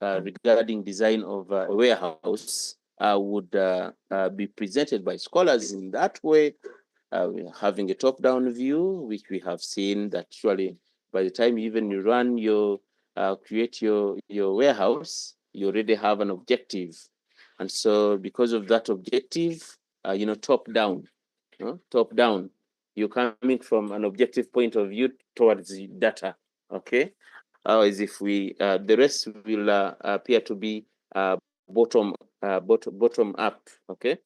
regarding design of a warehouse would be presented by scholars in that way. Having a top-down view, which we have seen that surely by the time even you run your create your warehouse, you already have an objective, and so because of that objective, top-down, top-down, you're coming from an objective point of view towards the data. Okay, as if we the rest will appear to be bottom up. Okay,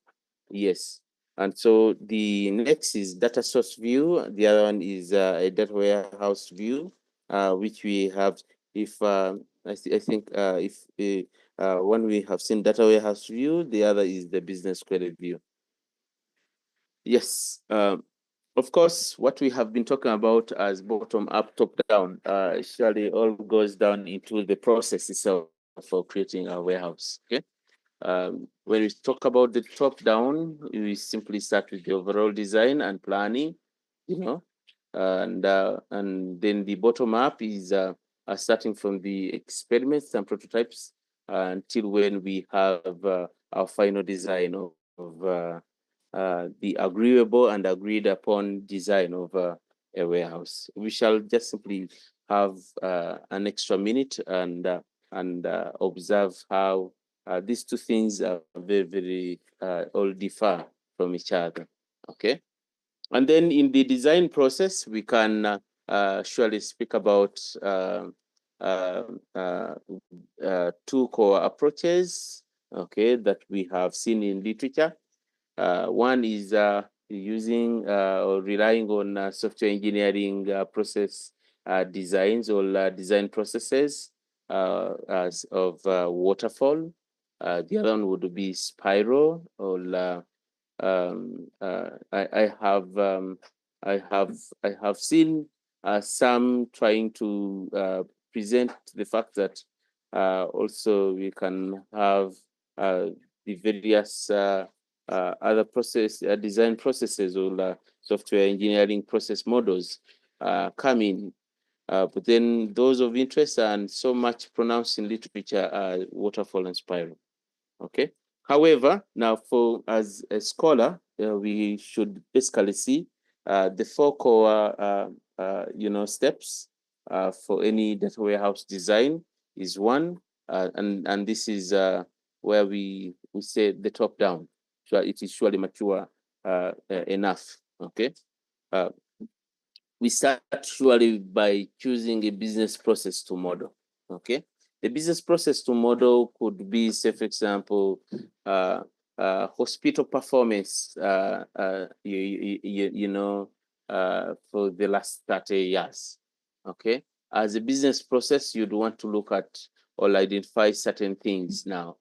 yes. And so the next is data source view. The other one is a data warehouse view, which we have. If I think if one we have seen data warehouse view, the other is the business query view. Yes. of course, what we have been talking about as bottom up, top down, surely all goes down into the process itself for creating a warehouse. Okay. When we talk about the top down, we simply start with the overall design and planning, you know, and then the bottom up is starting from the experiments and prototypes until when we have our final design of the agreeable and agreed upon design of a warehouse. We shall just simply have an extra minute and observe how these two things are very, very all differ from each other. Okay. And then in the design process, we can surely speak about two core approaches, okay, that we have seen in literature. One is using or relying on software engineering process designs or design processes as of waterfall. The other one would be spiral or I have seen some trying to present the fact that also we can have the various other process design processes or software engineering process models come in. But then those of interest and so much pronounced in literature are waterfall and spiral. Okay. However, now for as a scholar, we should basically see the four core steps for any data warehouse design is one, and this is where we say the top down. So it is surely mature enough. Okay. We start surely by choosing a business process to model. Okay. The business process to model could be, say, for example, hospital performance, for the last 30 years. Okay. As a business process, you'd want to look at or identify certain things now.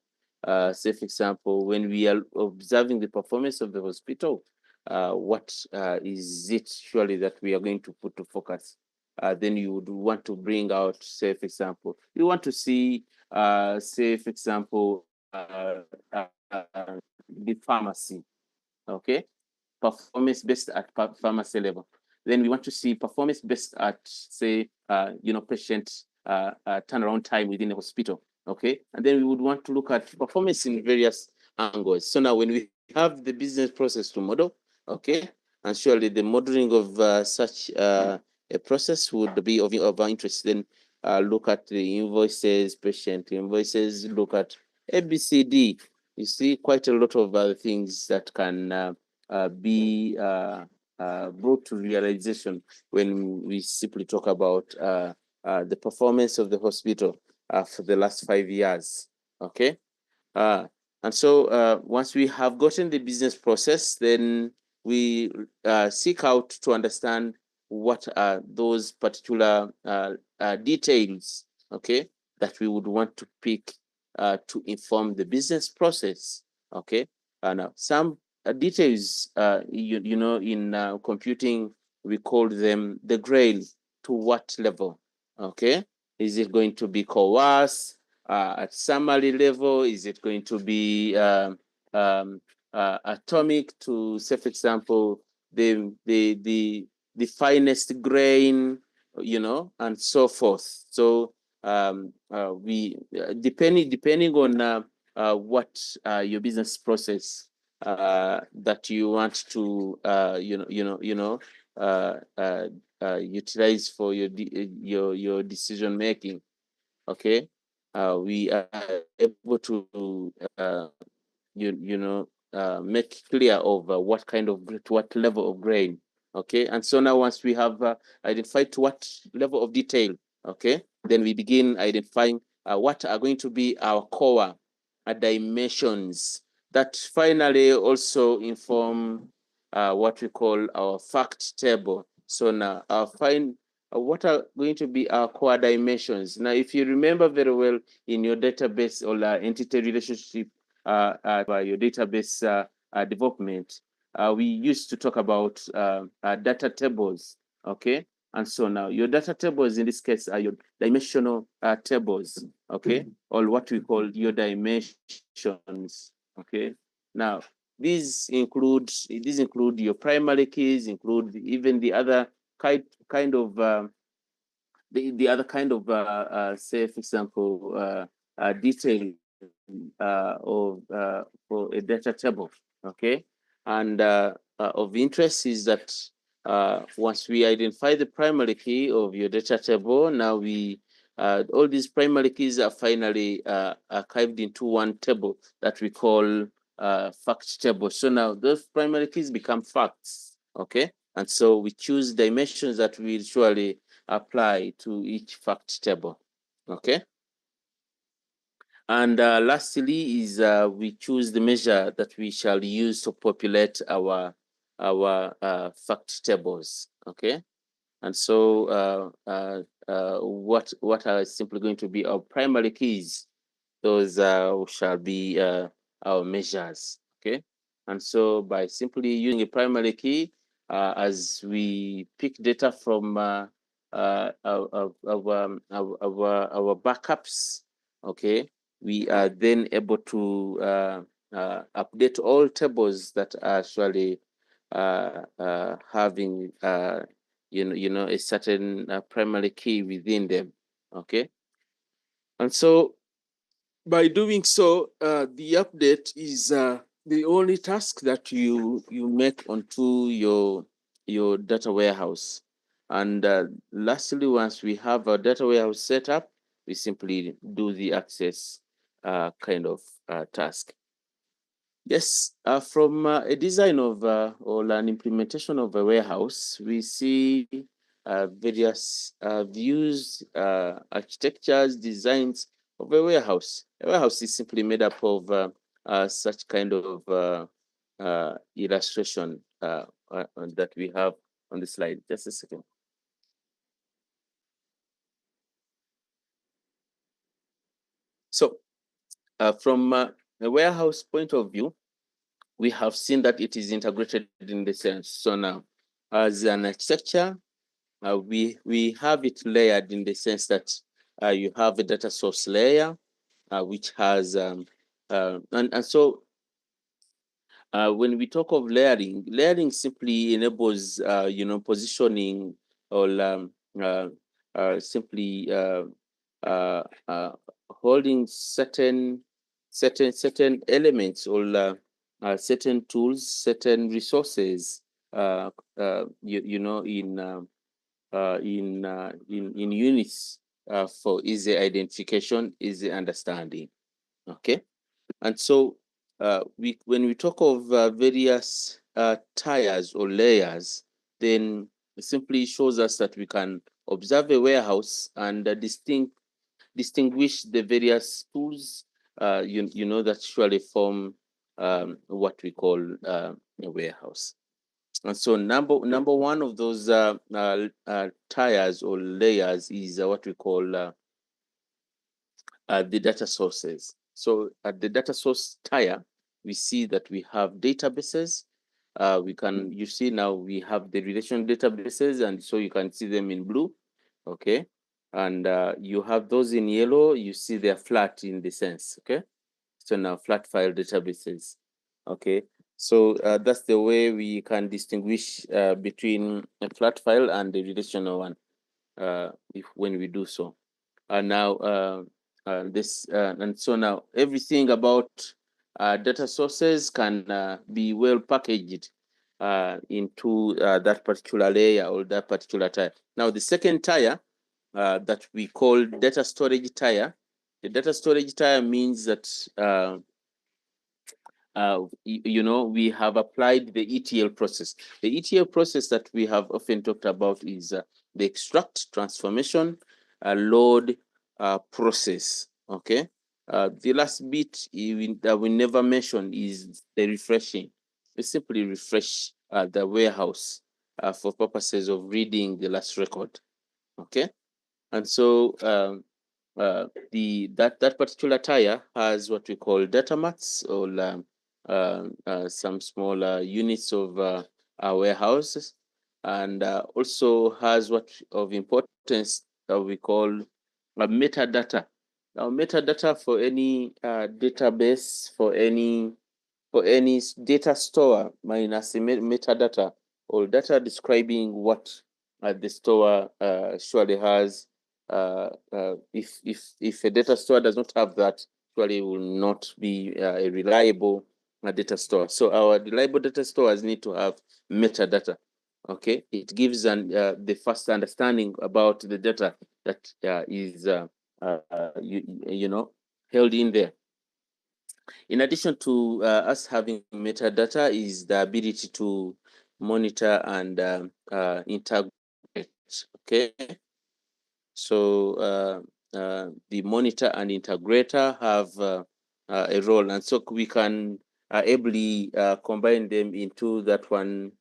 Say, for example, when we are observing the performance of the hospital, what is it surely that we are going to put to focus? Then you would want to bring out, say, for example, you want to see, say, for example, the pharmacy, okay? Performance based at pharmacy level. Then we want to see performance based at, say, patient turnaround time within the hospital, okay? And then we would want to look at performance in various angles. So now when we have the business process to model, okay, and surely the modeling of such a process would be of our interest. Then look at the invoices, patient invoices, look at ABCD. You see quite a lot of other things that can be brought to realization when we simply talk about the performance of the hospital for the last 5 years. Okay. And so once we have gotten the business process, then we seek out to understand what are those particular details, okay, that we would want to pick to inform the business process, okay. And some details, in computing, we call them the grail. To what level, okay? Is it going to be coerce? At summary level, is it going to be atomic to, say, for example, the finest grain, and so forth. So we depending on what your business process that you want to utilize for your decision making. Okay, we are able to make clear of what kind of what level of grain. Okay, and so now once we have identified to what level of detail, okay, then we begin identifying what are going to be our core dimensions that finally also inform what we call our fact table. So now what are going to be our core dimensions. Now, if you remember very well in your database or entity relationship, your database development, we used to talk about data tables, okay? And so now your data tables in this case are your dimensional tables, okay? Or what we call your dimensions, okay? Now, these include your primary keys, include even the other kind of the other kind of say, for example, detail for a data table, okay? And of interest is that once we identify the primary key of your data table, now we all these primary keys are finally archived into one table that we call fact table. So now those primary keys become facts, okay? And so we choose dimensions that we usually apply to each fact table, okay? And lastly is we choose the measure that we shall use to populate our fact tables, okay? And so what are simply going to be our primary keys? Those shall be our measures, okay? And so by simply using a primary key, as we pick data from our backups, okay, we are then able to update all tables that are actually having a certain primary key within them, okay? And so by doing so, the update is the only task that you make onto your data warehouse. And lastly, once we have our data warehouse set up, we simply do the access kind of task. Yes, from a design of or an implementation of a warehouse, we see various views, architectures, designs of a warehouse. A warehouse is simply made up of such kind of illustration that we have on the slide. Just a second. So from a warehouse point of view, we have seen that it is integrated in the sense. So now, as an architecture, we have it layered in the sense that you have a data source layer, which has, and so when we talk of layering simply enables, positioning or simply holding certain elements or certain tools, certain resources, in units for easy identification, easy understanding. Okay, and so when we talk of various tiers or layers, then it simply shows us that we can observe a warehouse and distinguish the various tools, that usually form what we call a warehouse. And so number one of those tiers or layers is what we call the data sources. So at the data source tier, we see that we have databases. You see now we have the relational databases, and so you can see them in blue, okay? And you have those in yellow, you see they're flat in the sense, okay? So now flat file databases, okay? So that's the way we can distinguish between a flat file and the relational one when we do so. And now and so now everything about data sources can be well packaged into that particular layer or that particular tier. Now the second tier that we call data storage tier. The data storage tier means that we have applied the ETL process. The ETL process that we have often talked about is the extract, transformation, load process. Okay. The last bit that we never mentioned is the refreshing. We simply refresh the warehouse for purposes of reading the last record. Okay. And so that particular tier has what we call data mats or some smaller units of our warehouses, and also has what of importance that we call metadata. Now, metadata for any database, for any data store, minus metadata or data describing what the store surely has. If a data store does not have that, surely will not be a reliable data store. So our reliable data stores need to have metadata. Okay, it gives the first understanding about the data that is held in there. In addition to us having metadata, is the ability to monitor and integrate. Okay, so the monitor and integrator have a role, and so we can ably combine them into that one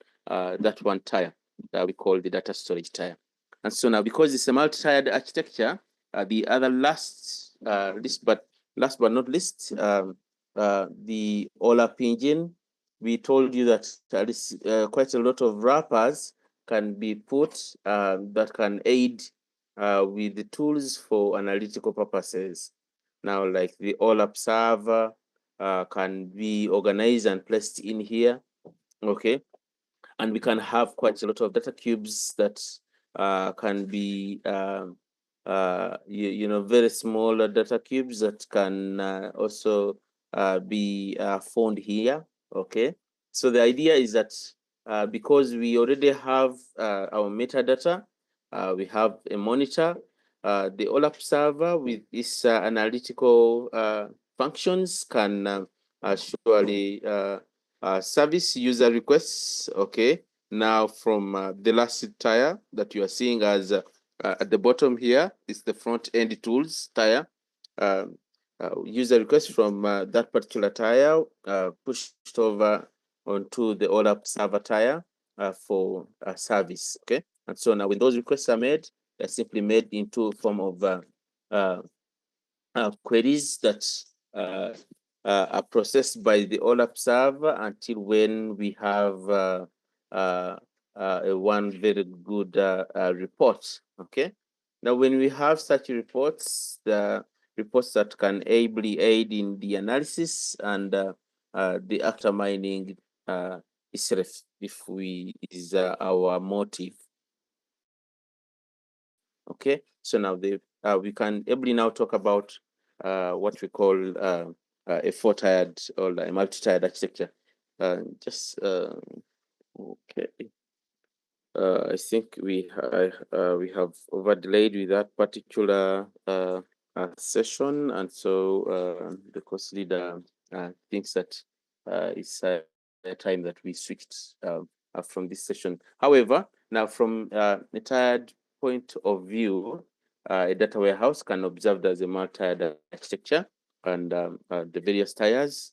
tier that we call the data storage tier. And so now, because it's a multi-tiered architecture, the other last but not least, the OLAP engine. We told you that there is quite a lot of wrappers can be put that can aid with the tools for analytical purposes. Now, like the OLAP server can be organized and placed in here, okay? And we can have quite a lot of data cubes that can be, very small data cubes that can also be found here, okay? So the idea is that because we already have our metadata, we have a monitor, the OLAP server with its analytical functions can surely service user requests. Okay, now from the last tier that you are seeing as at the bottom here is the front end tools tier. User requests from that particular tier pushed over onto the OLAP server tier for service. Okay, and so now when those requests are made, they're simply made into a form of queries that are processed by the OLAP server until when we have one very good report. Okay. Now, when we have such reports, the reports that can ably aid in the analysis and the after mining is our motive. Okay, so now we can ably now talk about what we call a four-tiered or a multi-tiered architecture. Okay. I think we have over delayed with that particular session, and so the course leader thinks that it's a time that we switched from this session. However, now from a tired point of view, a data warehouse can be observed as a multi-tiered architecture, and the various tiers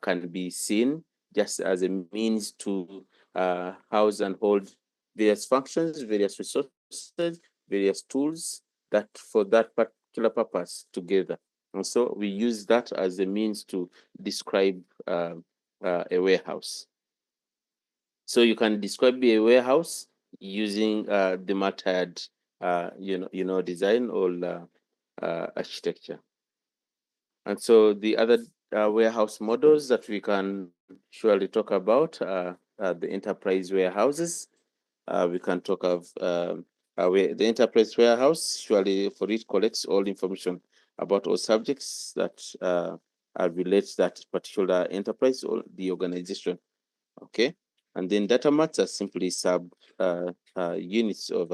can be seen just as a means to house and hold various functions, various resources, various tools that for that particular purpose together. And so we use that as a means to describe a warehouse. So you can describe a warehouse using the multi-tiered, design or architecture. And so the other warehouse models that we can surely talk about are the enterprise warehouses. We can talk of the enterprise warehouse. Surely, for it collects all information about all subjects that relate that particular enterprise or the organization. Okay, and then data mats are simply sub units of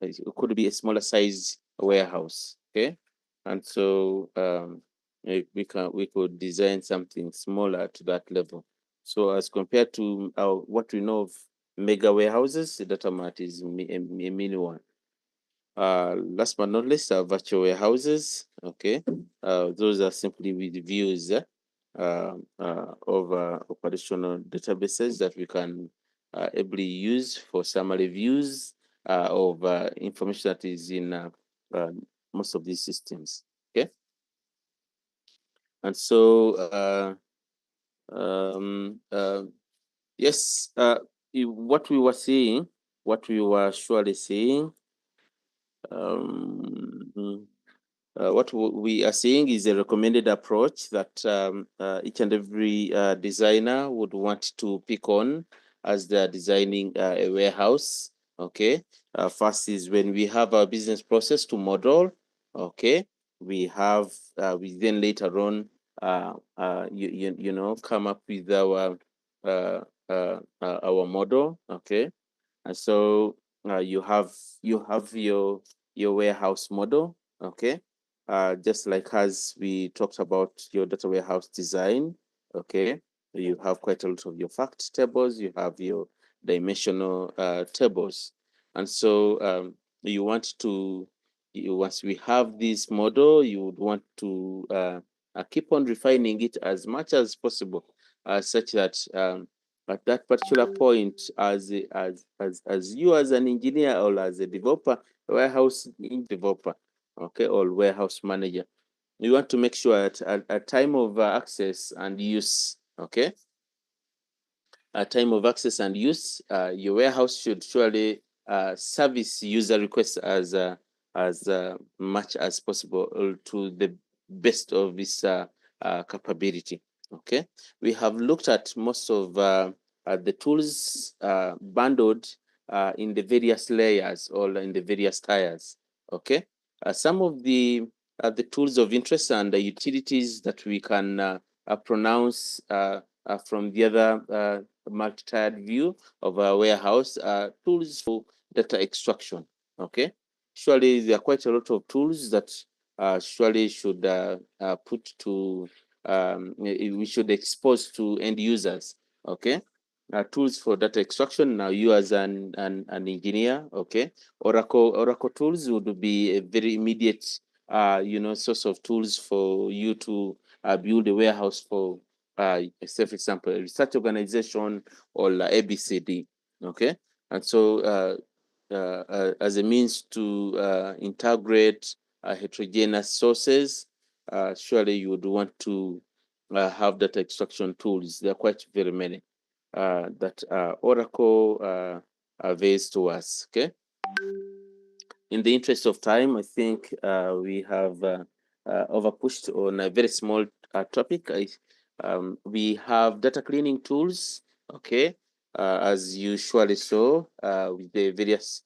it could be a smaller size warehouse. Okay, and so we could design something smaller to that level. So as compared to what we know of mega warehouses, the data mat is a mini one. Last but not least, virtual warehouses. Okay, those are simply with views of operational databases that we can ably use for summary views of information that is in most of these systems. Okay, and so Yes, what we were saying, what we were surely saying, what we are saying is a recommended approach that each and every designer would want to pick on as they're designing a warehouse. Okay. First is when we have our business process to model. Okay. We have, we then later on, you know, come up with our model. Okay. And so you have your warehouse model. Okay. Just like as we talked about your data warehouse design. Okay. You have quite a lot of your fact tables, you have your dimensional tables. And so you want to, once we have this model, you would want to keep on refining it as much as possible, such that at that particular point, as you as an engineer or as a developer, warehouse developer, okay, or warehouse manager, you want to make sure at time of access and use, okay, at time of access and use, your warehouse should surely service user requests as much as possible to the best of its capability. Okay, we have looked at most of the tools bundled in the various layers or in the various tiers. Okay, some of the tools of interest and the utilities that we can pronounce from the other multi-tiered view of a warehouse tools for data extraction. Okay, surely there are quite a lot of tools that surely should put to we should expose to end users. Okay, tools for data extraction. Now, you as an engineer, okay, Oracle tools would be a very immediate you know, source of tools for you to build a warehouse for say, for example, a research organization or ABCD. Okay, and so as a means to integrate heterogeneous sources, surely you would want to have data extraction tools. There are quite very many that Oracle avails to us. Okay. In the interest of time, I think we have overpushed on a very small topic. We have data cleaning tools, okay, as you surely saw with the various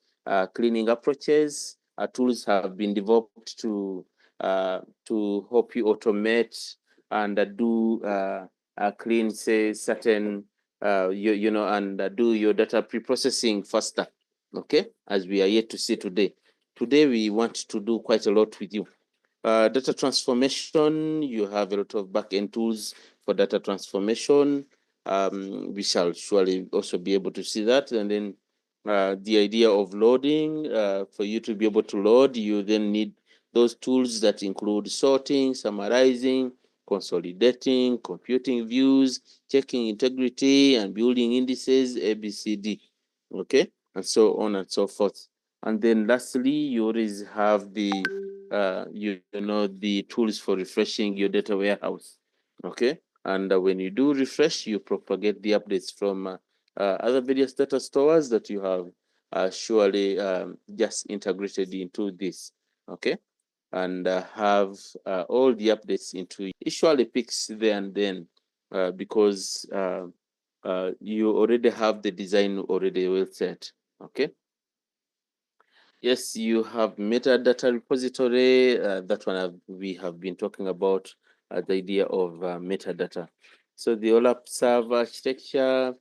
cleaning approaches. Tools have been developed to help you automate and do clean, say, certain, you know, and do your data pre-processing faster, okay, as we are yet to see today. Today, we want to do quite a lot with you. Data transformation, you have a lot of back-end tools for data transformation. We shall surely also be able to see that. And then the idea of loading, for you to be able to load, you then need those tools that include sorting, summarizing, consolidating, computing views, checking integrity, and building indices, ABCD, okay, and so on and so forth. And then lastly, you always have the you know, the tools for refreshing your data warehouse. Okay, and when you do refresh, you propagate the updates from other various data stores that you have surely just integrated into this. Okay, and have all the updates into it. Surely picks there and then because you already have the design already well set. Okay. Yes, you have metadata repository. That one we have been talking about the idea of metadata. So the OLAP server architecture,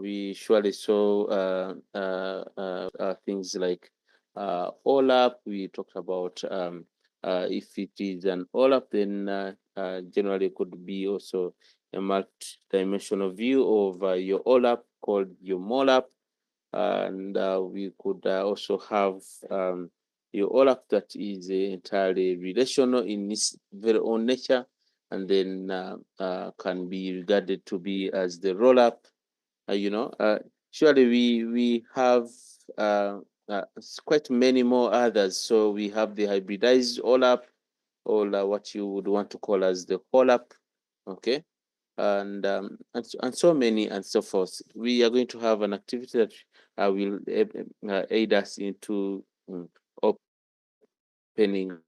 we surely saw things like OLAP. We talked about if it is an OLAP, then generally it could be also a multi-dimensional view of your OLAP called your MOLAP. And we could also have your OLAP that is entirely relational in its very own nature, and then can be regarded to be as the roll-up. You know, surely we have quite many more others. So we have the hybridized OLAP, or what you would want to call as the OLAP. Okay, and so many and so forth. We are going to have an activity that will aid us into opening